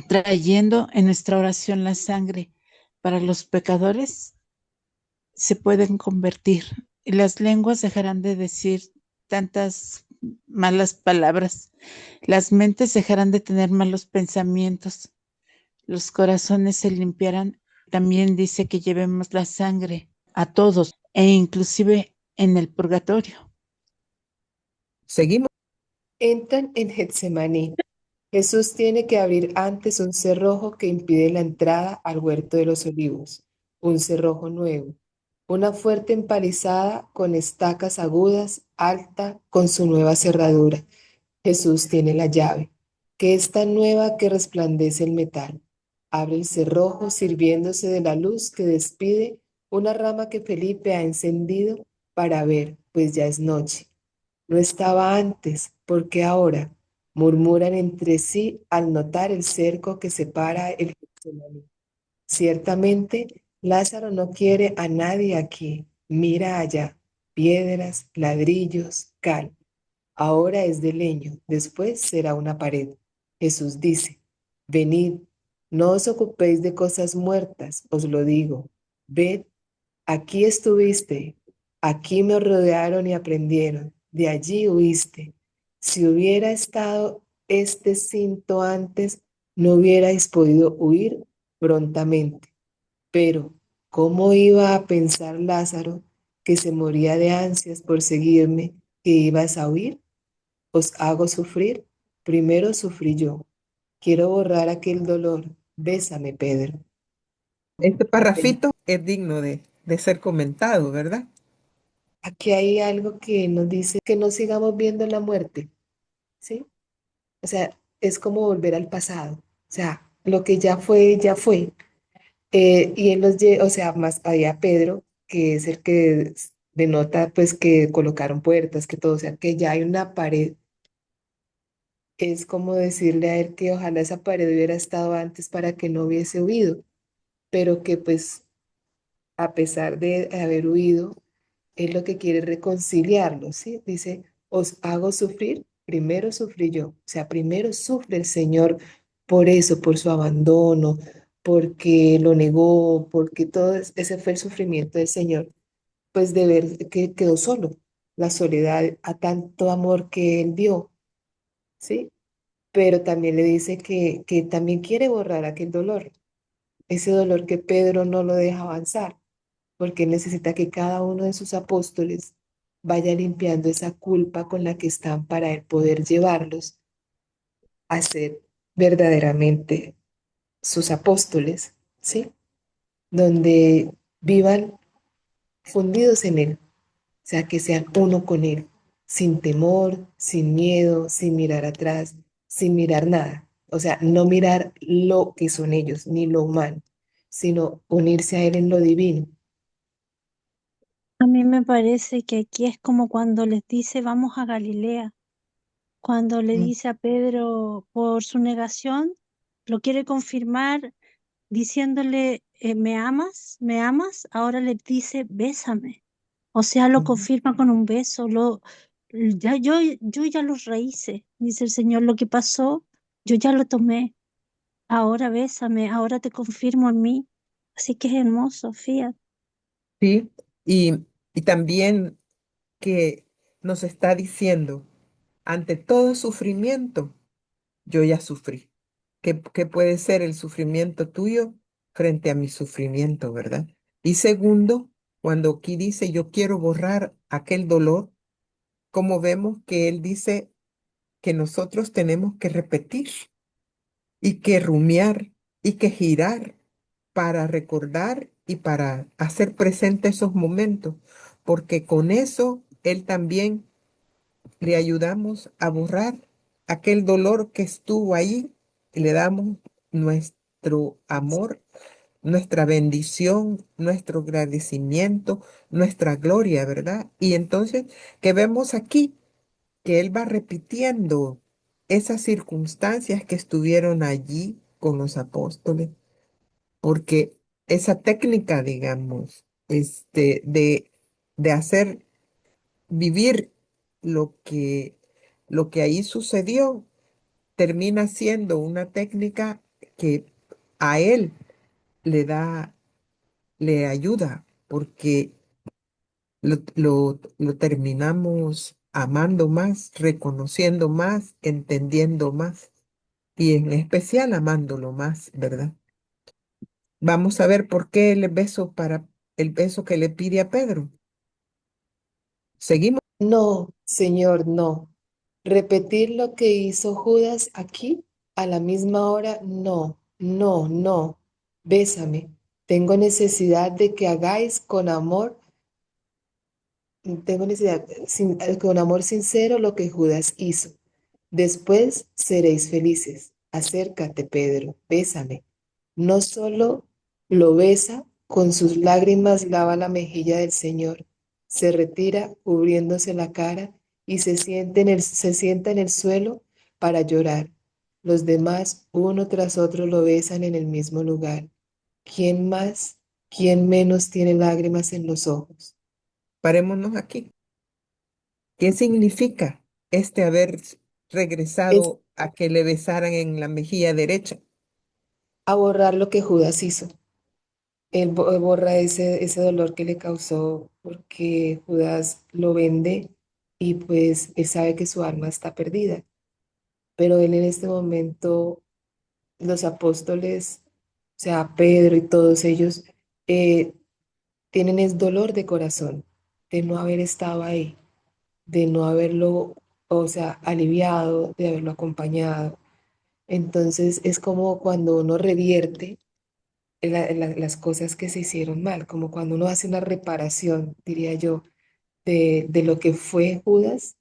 trayendo en nuestra oración la sangre para los pecadores, se pueden convertir y las lenguas dejarán de decir tantas malas palabras, las mentes dejarán de tener malos pensamientos, los corazones se limpiarán. También dice que llevemos la sangre a todos e inclusive en el purgatorio. Seguimos. Entran en Getsemaní. Jesús tiene que abrir antes un cerrojo que impide la entrada al huerto de los olivos, un cerrojo nuevo, una fuerte empalizada con estacas agudas, alta, con su nueva cerradura. Jesús tiene la llave, que es tan nueva que resplandece el metal. Abre el cerrojo sirviéndose de la luz que despide una rama que Felipe ha encendido para ver, pues ya es noche. No estaba antes, porque ahora murmuran entre sí al notar el cerco que separa el Getsemaní. Ciertamente, Lázaro no quiere a nadie aquí. Mira allá. piedras, ladrillos, cal. Ahora es de leño, después será una pared. Jesús dice, venid, no os ocupéis de cosas muertas, os lo digo. Ved, aquí estuviste, aquí me rodearon y aprendieron, de allí huiste. Si hubiera estado este cinto antes, no hubierais podido huir prontamente. Pero, ¿cómo iba a pensar Lázaro, que se moría de ansias por seguirme, que ibas a huir? Os hago sufrir, primero sufrí yo. Quiero borrar aquel dolor. Bésame, Pedro. Este Aquí parrafito es digno de ser comentado, ¿verdad? aquí hay algo que nos dice que no sigamos viendo la muerte, ¿sí? O sea, es como volver al pasado. O sea, lo que ya fue, ya fue. Y él o sea, más allá Pedro, que es el que denota, pues, que colocaron puertas, que todo, o sea, que ya hay una pared. Es como decirle a él que ojalá esa pared hubiera estado antes para que no hubiese huido, pero que pues a pesar de haber huido, él lo que quiere es reconciliarlo, ¿sí? Dice, os hago sufrir, primero sufrí yo, o sea, primero sufre el Señor por eso, por su abandono, porque lo negó, porque ese fue el sufrimiento del Señor, pues de ver que quedó solo, la soledad a tanto amor que él dio, ¿sí? Pero también le dice que también quiere borrar aquel dolor, ese dolor que Pedro no lo deja avanzar, porque él necesita que cada uno de sus apóstoles vaya limpiando esa culpa con la que están para él poder llevarlos a ser verdaderamente sus apóstoles, ¿sí? Donde vivan fundidos en él, o sea, que sean uno con él, sin temor, sin miedo, sin mirar atrás, sin mirar nada. O sea, no mirar lo que son ellos, ni lo humano, sino unirse a él en lo divino. A mí me parece que aquí es como cuando les dice vamos a Galilea, cuando le Mm. dice a Pedro por su negación, lo quiere confirmar diciéndole, ¿me amas? ¿Me amas? Ahora le dice, bésame. O sea, lo Ujú. confirma con un beso. Yo ya los hice, dice el Señor, lo que pasó, yo ya lo tomé. Ahora bésame, ahora te confirmo en mí. Así que es hermoso, fíjate. Sí. Y también que nos está diciendo, ante todo sufrimiento, yo ya sufrí. ¿Qué puede ser el sufrimiento tuyo frente a mi sufrimiento, verdad? Y segundo, cuando aquí dice, yo quiero borrar aquel dolor, como vemos que él dice que nosotros tenemos que repetir y que rumiar y que girar para recordar y para hacer presente esos momentos, porque con eso él también le ayudamos a borrar aquel dolor que estuvo ahí y le damos nuestro amor, nuestra bendición, nuestro agradecimiento, nuestra gloria, ¿verdad? Y entonces que vemos aquí que él va repitiendo esas circunstancias que estuvieron allí con los apóstoles, porque esa técnica, digamos, de hacer vivir lo lo que ahí sucedió termina siendo una técnica que a él le da, le ayuda, porque lo terminamos amando más, reconociendo más, entendiendo más y en especial amándolo más, ¿verdad? Vamos a ver por qué el beso que le pide a Pedro. Seguimos. No, Señor, no. Repetir lo que hizo Judas aquí a la misma hora, no, no, no. Bésame. Tengo necesidad de que hagáis con amor, tengo necesidad con amor sincero lo que Judas hizo. Después seréis felices. Acércate, Pedro, bésame. No solo lo besa, con sus lágrimas lava la mejilla del Señor. Se retira cubriéndose la cara y se sienta en el suelo para llorar. Los demás, uno tras otro, lo besan en el mismo lugar. ¿Quién más, quién menos tiene lágrimas en los ojos? Parémonos aquí. ¿Qué significa este haber Es regresado a que le besaran en la mejilla derecha? a borrar lo que Judas hizo. Él borra ese dolor que le causó porque Judas lo vende y pues él sabe que su alma está perdida. Pero él en este momento, los apóstoles, o sea, Pedro y todos ellos, eh, tienen es dolor de corazón de no haber estado ahí, de no haberlo, o sea, aliviado, de haberlo acompañado. Entonces es como cuando uno revierte las cosas que se hicieron mal, como cuando uno hace una reparación, diría yo, de lo que fue Judas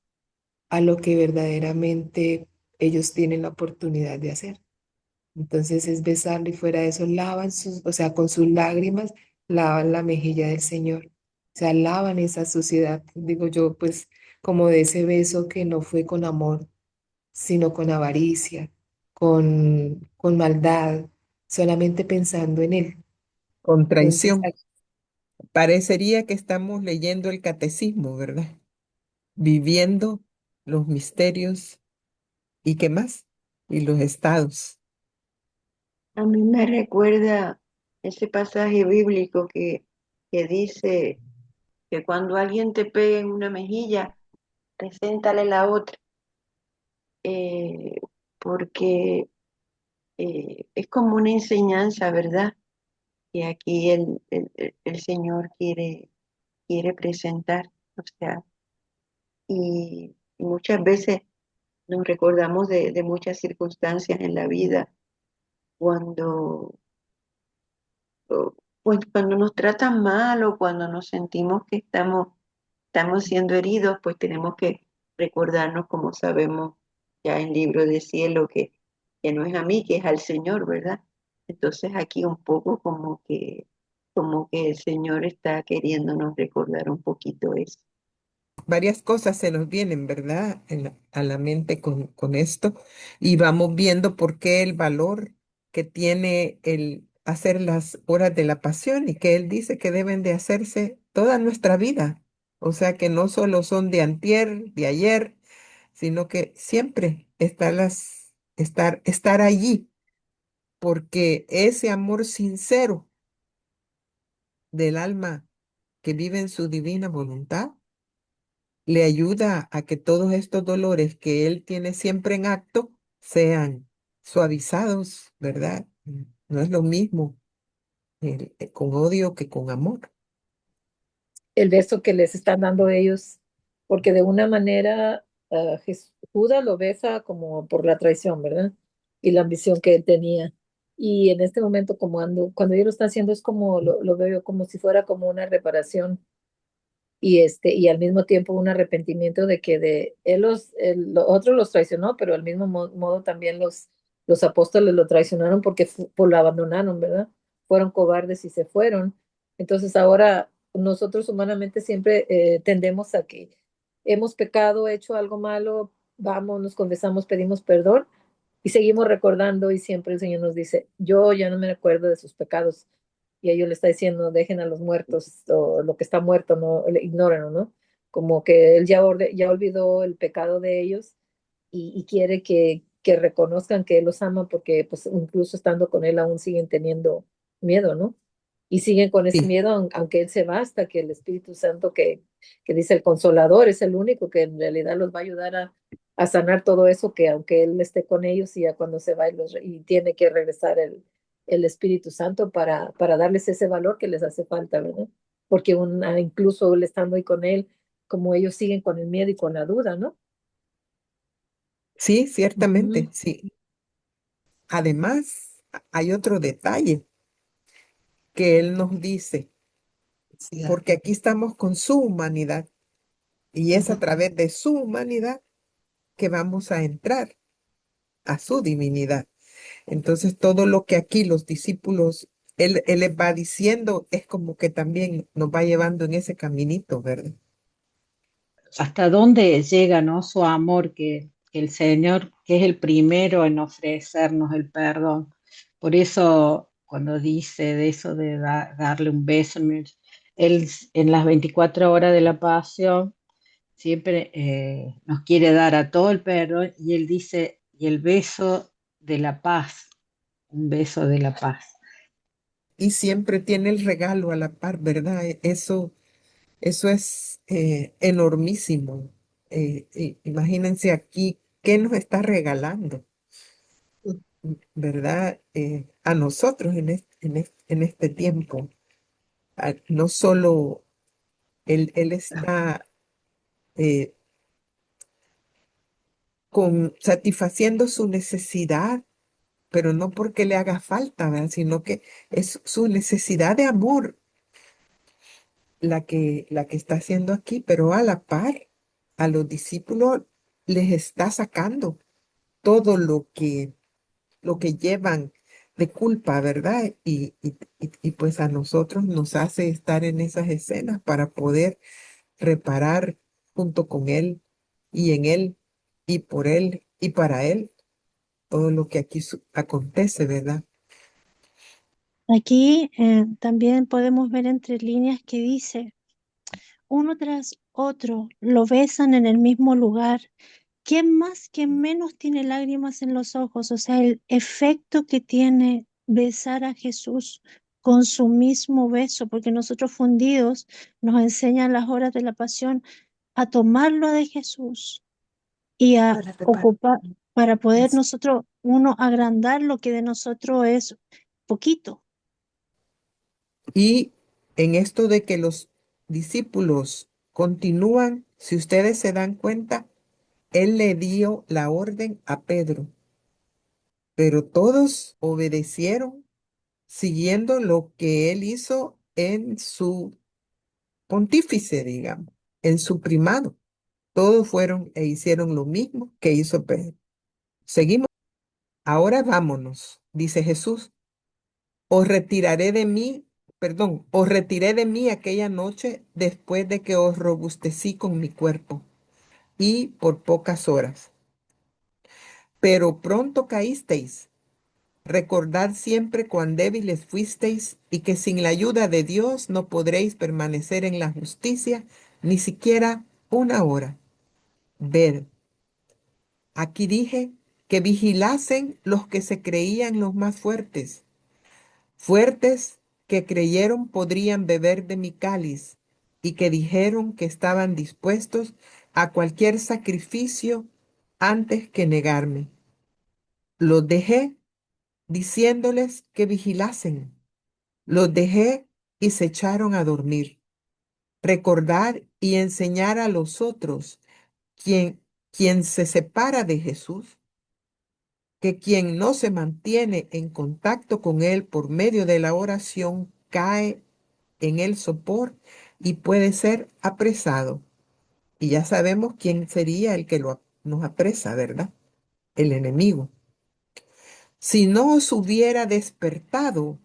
a lo que verdaderamente ellos tienen la oportunidad de hacer. Entonces es besarlo y fuera de eso lavan sus, o sea, con sus lágrimas lavan la mejilla del Señor. O sea, lavan esa suciedad, digo yo, pues como de ese beso que no fue con amor, sino con avaricia, con maldad, solamente pensando en Él. Con Entonces, traición. Parecería que estamos leyendo el catecismo, ¿verdad? Viviendo los misterios y qué más, y los estados. A mí me recuerda ese pasaje bíblico que dice que cuando alguien te pega en una mejilla, preséntale la otra, eh, porque es como una enseñanza, ¿verdad? Que aquí el Señor quiere presentar. O sea, y muchas veces nos recordamos de muchas circunstancias en la vida cuando, pues, cuando nos tratan mal o cuando nos sentimos que estamos siendo heridos, pues tenemos que recordarnos, como sabemos ya en libro de cielo, que no es a mí, que es al Señor, ¿verdad? Entonces aquí un poco como que el Señor está queriéndonos recordar un poquito eso. Varias cosas se nos vienen, ¿verdad? A la mente con esto y vamos viendo por qué el valor que tiene el hacer las horas de la pasión y que él dice que deben de hacerse toda nuestra vida. O sea que no solo son de antier, de ayer, sino que siempre estar allí, porque ese amor sincero del alma que vive en su divina voluntad le ayuda a que todos estos dolores que él tiene siempre en acto sean suavizados, ¿verdad? No es lo mismo con odio que con amor. El beso que les están dando ellos, porque de una manera Judas lo besa como por la traición, ¿verdad? Y la ambición que él tenía. Y en este momento, cuando ellos lo están haciendo, es como lo veo yo como si fuera como una reparación y al mismo tiempo un arrepentimiento de que los otros los traicionó, pero al mismo modo también los apóstoles lo traicionaron porque lo abandonaron, ¿verdad? Fueron cobardes y se fueron. Entonces ahora nosotros humanamente siempre tendemos a que hemos pecado, hecho algo malo, vamos, nos confesamos, pedimos perdón y seguimos recordando y siempre el Señor nos dice, yo ya no me acuerdo de sus pecados y ellos le está diciendo, dejen a los muertos o lo que está muerto, no, ignórenlo, ¿no? Como que él ya olvidó el pecado de ellos y quiere que reconozcan que él los ama porque pues incluso estando con él aún siguen teniendo miedo, ¿no? Y siguen con ese Sí, miedo, aunque él se va, hasta que el Espíritu Santo que dice el Consolador es el único que en realidad los va a ayudar a sanar todo eso, que aunque él esté con ellos y ya cuando se va y tiene que regresar el Espíritu Santo para darles ese valor que les hace falta, ¿verdad? Porque incluso él estando ahí con él, como ellos siguen con el miedo y con la duda, ¿no? sí, Ujú. ciertamente, sí. Además, hay otro detalle que él nos dice, sí, porque aquí estamos con su humanidad y es a través de su humanidad que vamos a entrar a su divinidad. Entonces, todo lo que aquí los discípulos, él les va diciendo, es como que también nos va llevando en ese caminito, ¿verdad? Hasta dónde llega, ¿no? Su amor, que el Señor, que es el primero en ofrecernos el perdón. Por eso, cuando dice de eso de darle un beso, Él en las 24 horas de la pasión siempre nos quiere dar a todo el perdón y él dice, y el beso de la paz, un beso de la paz. Y siempre tiene el regalo a la par, ¿verdad? Eso es enormísimo. Imagínense aquí, ¿qué nos está regalando? ¿Verdad? A nosotros en este tiempo. No solo él está eh, satisfaciendo su necesidad, pero no porque le haga falta, ¿verdad? Sino que es su necesidad de amor la que está haciendo aquí, pero a la par, a los discípulos les está sacando todo lo que llevan de culpa, ¿verdad? Y pues a nosotros nos hace estar en esas escenas para poder reparar junto con Él y en Él y por Él y para Él todo lo que aquí acontece, ¿verdad? Aquí también podemos ver entre líneas que dice, uno tras otro lo besan en el mismo lugar. ¿Quién más, quién menos tiene lágrimas en los ojos? O sea, el efecto que tiene besar a Jesús con su mismo beso, porque nosotros fundidos nos enseñan las horas de la pasión a tomarlo de Jesús y a ocupar, para poder nosotros, uno, agrandar lo que de nosotros es poquito. Y en esto de que los discípulos continúan, si ustedes se dan cuenta, Él le dio la orden a Pedro, pero todos obedecieron siguiendo lo que Él hizo en su pontífice, digamos, en su primado. Todos fueron e hicieron lo mismo que hizo Pedro. Seguimos. Ahora vámonos, dice Jesús. Os retiraré de mí, perdón, os retiré de mí aquella noche después de que os robustecí con mi cuerpo y por pocas horas. Pero pronto caísteis. Recordad siempre cuán débiles fuisteis y que sin la ayuda de Dios no podréis permanecer en la justicia ni siquiera una hora. Ved, aquí dije que vigilasen los que se creían los más fuertes, fuertes que creyeron podrían beber de mi cáliz y que dijeron que estaban dispuestos a cualquier sacrificio antes que negarme. Los dejé diciéndoles que vigilasen. Los dejé y se echaron a dormir. Recordar y enseñar a los otros quien se separa de Jesús, que quien no se mantiene en contacto con Él por medio de la oración cae en el sopor y puede ser apresado. Y ya sabemos quién sería el que nos apresa, ¿verdad? El enemigo. Si no os hubiera despertado,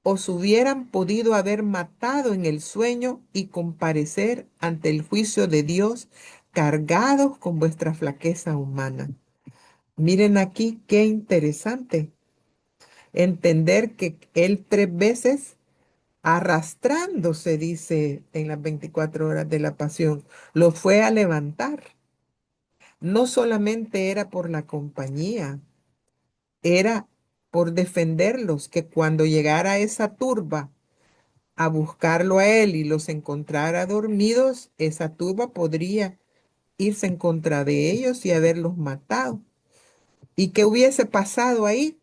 os hubieran podido haber matado en el sueño y comparecer ante el juicio de Dios cargados con vuestra flaqueza humana. Miren aquí qué interesante entender que Él 3 veces arrastrándose, dice en las 24 horas de la pasión, lo fue a levantar. No solamente era por la compañía, era por defenderlos, que cuando llegara esa turba a buscarlo a él y los encontrara dormidos, esa turba podría irse en contra de ellos y haberlos matado. ¿Y qué hubiese pasado ahí?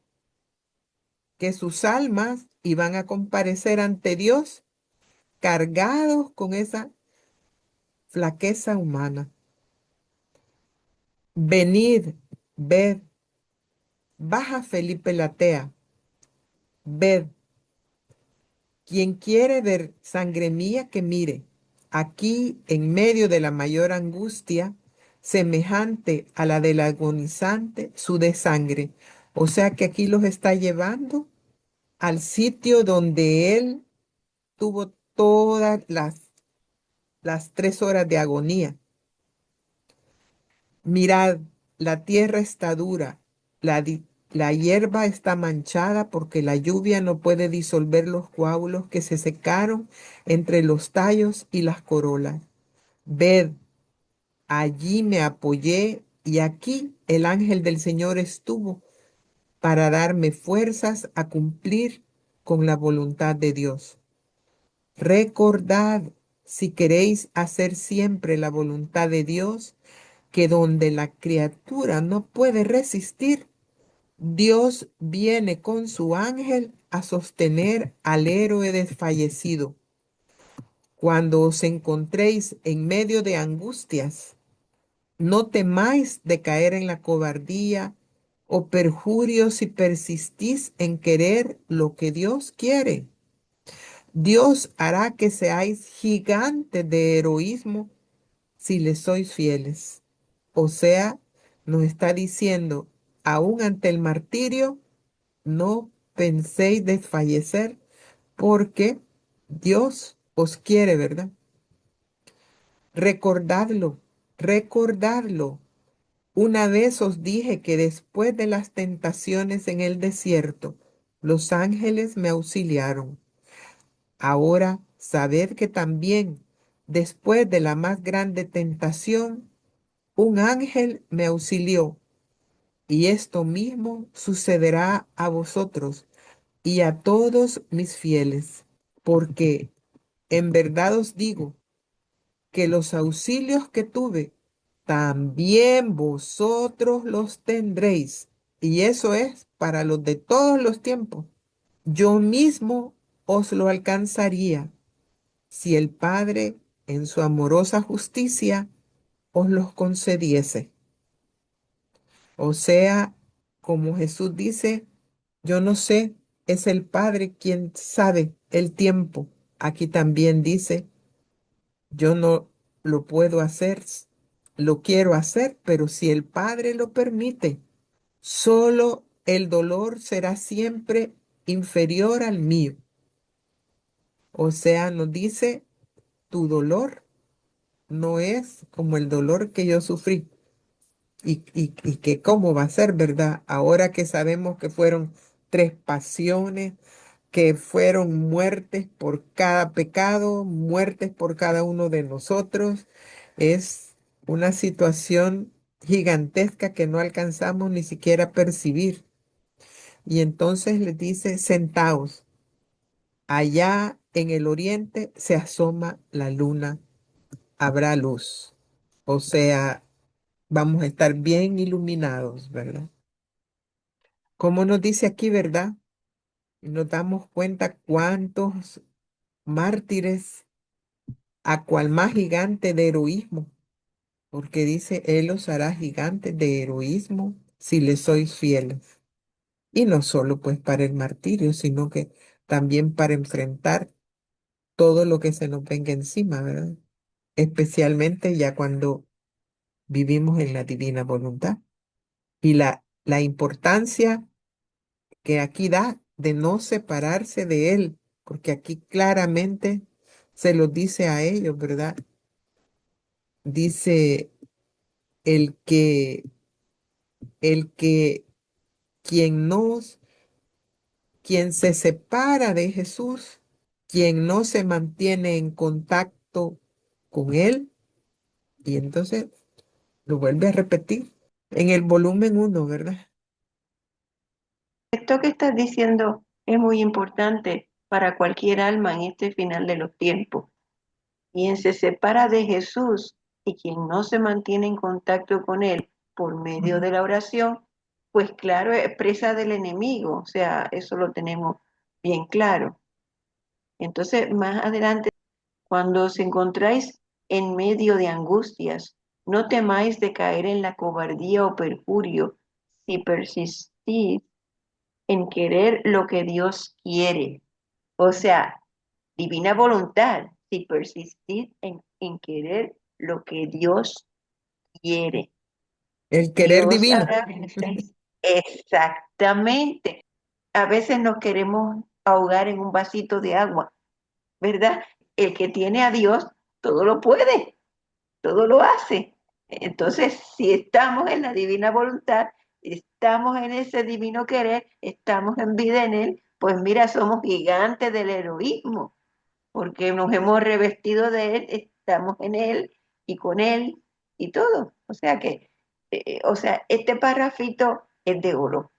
Que sus almas iban a comparecer ante Dios cargados con esa flaqueza humana. Venid, ved, baja Felipe Latea, ved, quien quiere ver sangre mía que mire, aquí en medio de la mayor angustia, semejante a la del agonizante, sudé sangre. O sea que aquí los está llevando al sitio donde él tuvo todas las 3 horas de agonía. Mirad, la tierra está dura, La hierba está manchada porque la lluvia no puede disolver los coágulos que se secaron entre los tallos y las corolas. Ved, allí me apoyé y aquí el ángel del Señor estuvo para darme fuerzas a cumplir con la voluntad de Dios. Recordad, si queréis hacer siempre la voluntad de Dios, que donde la criatura no puede resistir, Dios viene con su ángel a sostener al héroe desfallecido. Cuando os encontréis en medio de angustias, no temáis de caer en la cobardía o perjurio si persistís en querer lo que Dios quiere. Dios hará que seáis gigantes de heroísmo si le sois fieles. O sea, nos está diciendo, aún ante el martirio, no penséis desfallecer porque Dios os quiere, ¿verdad? Recordadlo, recordadlo. Una vez os dije que después de las tentaciones en el desierto, los ángeles me auxiliaron. Ahora sabed que también, después de la más grande tentación, un ángel me auxilió, y esto mismo sucederá a vosotros y a todos mis fieles, porque en verdad os digo que los auxilios que tuve, también vosotros los tendréis. Y eso es para los de todos los tiempos. Yo mismo os lo alcanzaría si el Padre, en su amorosa justicia, os los concediese. O sea, como Jesús dice, yo no sé, es el Padre quien sabe el tiempo. Aquí también dice, yo no lo puedo hacer, lo quiero hacer, pero si el Padre lo permite, solo el dolor será siempre inferior al mío. O sea, nos dice, tu dolor no es como el dolor que yo sufrí. Y que cómo va a ser, ¿verdad? Ahora que sabemos que fueron 3 pasiones, que fueron muertes por cada pecado, muertes por cada uno de nosotros, es una situación gigantesca que no alcanzamos ni siquiera a percibir. Y entonces les dice, sentaos, allá en el oriente se asoma la luna, habrá luz. O sea, vamos a estar bien iluminados, ¿verdad? Como nos dice aquí, ¿verdad? Nos damos cuenta cuántos mártires, a cual más gigante de heroísmo, porque dice, Él os hará gigantes de heroísmo si le sois fieles. Y no solo pues para el martirio, sino que también para enfrentar todo lo que se nos venga encima, ¿verdad? Especialmente ya cuando vivimos en la divina voluntad. Y la importancia que aquí da de no separarse de Él, porque aquí claramente se lo dice a ellos, ¿verdad? Dice el que, el que, quien nos, quien se separa de Jesús, quien no se mantiene en contacto con Él, y entonces lo vuelve a repetir en el volumen 1, ¿verdad? Esto que estás diciendo es muy importante para cualquier alma en este final de los tiempos. Quien se separa de Jesús y quien no se mantiene en contacto con Él por medio de la oración, pues claro, es presa del enemigo, o sea, eso lo tenemos bien claro. Entonces, más adelante, cuando os encontráis en medio de angustias, no temáis de caer en la cobardía o perjurio si persistís en querer lo que Dios quiere. O sea, divina voluntad, si persistís en querer lo que Dios quiere. El querer Dios divino. hará exactamente. A veces nos queremos ahogar en un vasito de agua, ¿verdad? El que tiene a Dios, todo lo puede, todo lo hace. Entonces, si estamos en la divina voluntad, estamos en ese divino querer, estamos en vida en Él, pues mira, somos gigantes del heroísmo, porque nos hemos revestido de Él, estamos en Él y con Él y todo. O sea que, este parrafito es de oro.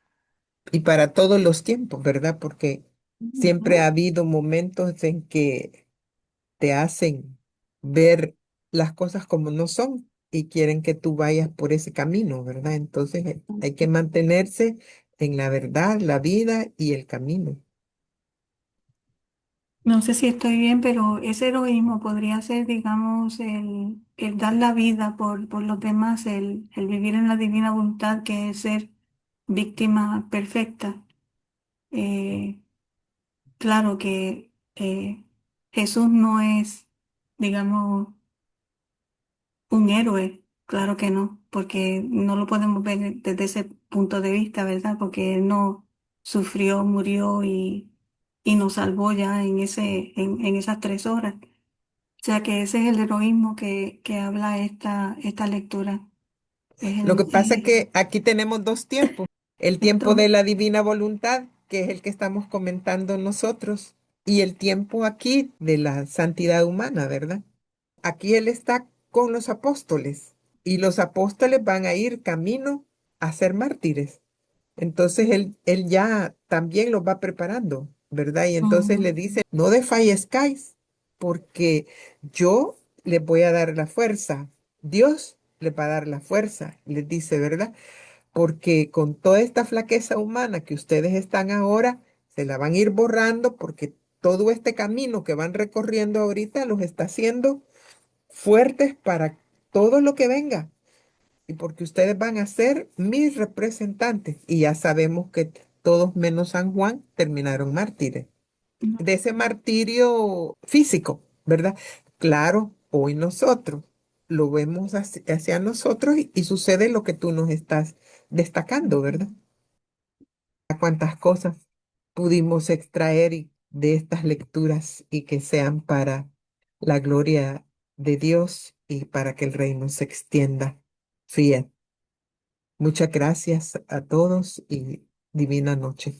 Y para todos los tiempos, ¿verdad? Porque siempre ha habido momentos en que te hacen ver las cosas como no son y quieren que tú vayas por ese camino, ¿verdad? Entonces hay que mantenerse en la verdad, la vida y el camino. No sé si estoy bien, pero ese heroísmo podría ser, digamos, el dar la vida por los demás, el vivir en la divina voluntad, que es ser víctima perfecta. Eh, claro que Jesús no es, digamos, un héroe, claro que no, porque no lo podemos ver desde ese punto de vista, ¿verdad? Porque Él no sufrió, murió y nos salvó ya en esas 3 horas. O sea que ese es el heroísmo que habla esta lectura. Es Lo que pasa es el que aquí tenemos dos tiempos. El tiempo esto. de la divina voluntad, que es el que estamos comentando nosotros, y el tiempo aquí de la santidad humana, ¿verdad? Aquí Él está con los apóstoles y los apóstoles van a ir camino a ser mártires. Entonces él ya también los va preparando, ¿verdad? Y entonces le Ujú, dice, no desfallezcáis, porque yo les voy a dar la fuerza. Dios les va a dar la fuerza, les dice, ¿verdad? Porque con toda esta flaqueza humana que ustedes están ahora, se la van a ir borrando porque todo este camino que van recorriendo ahorita los está haciendo fuertes para todo lo que venga y porque ustedes van a ser mis representantes. Y ya sabemos que todos menos San Juan terminaron mártires. De ese martirio físico, ¿verdad? Claro, hoy nosotros lo vemos hacia nosotros y sucede lo que tú nos estás destacando, ¿verdad? Cuántas cosas pudimos extraer de estas lecturas y que sean para la gloria de Dios y para que el reino se extienda. Fiat. Muchas gracias a todos y divina noche.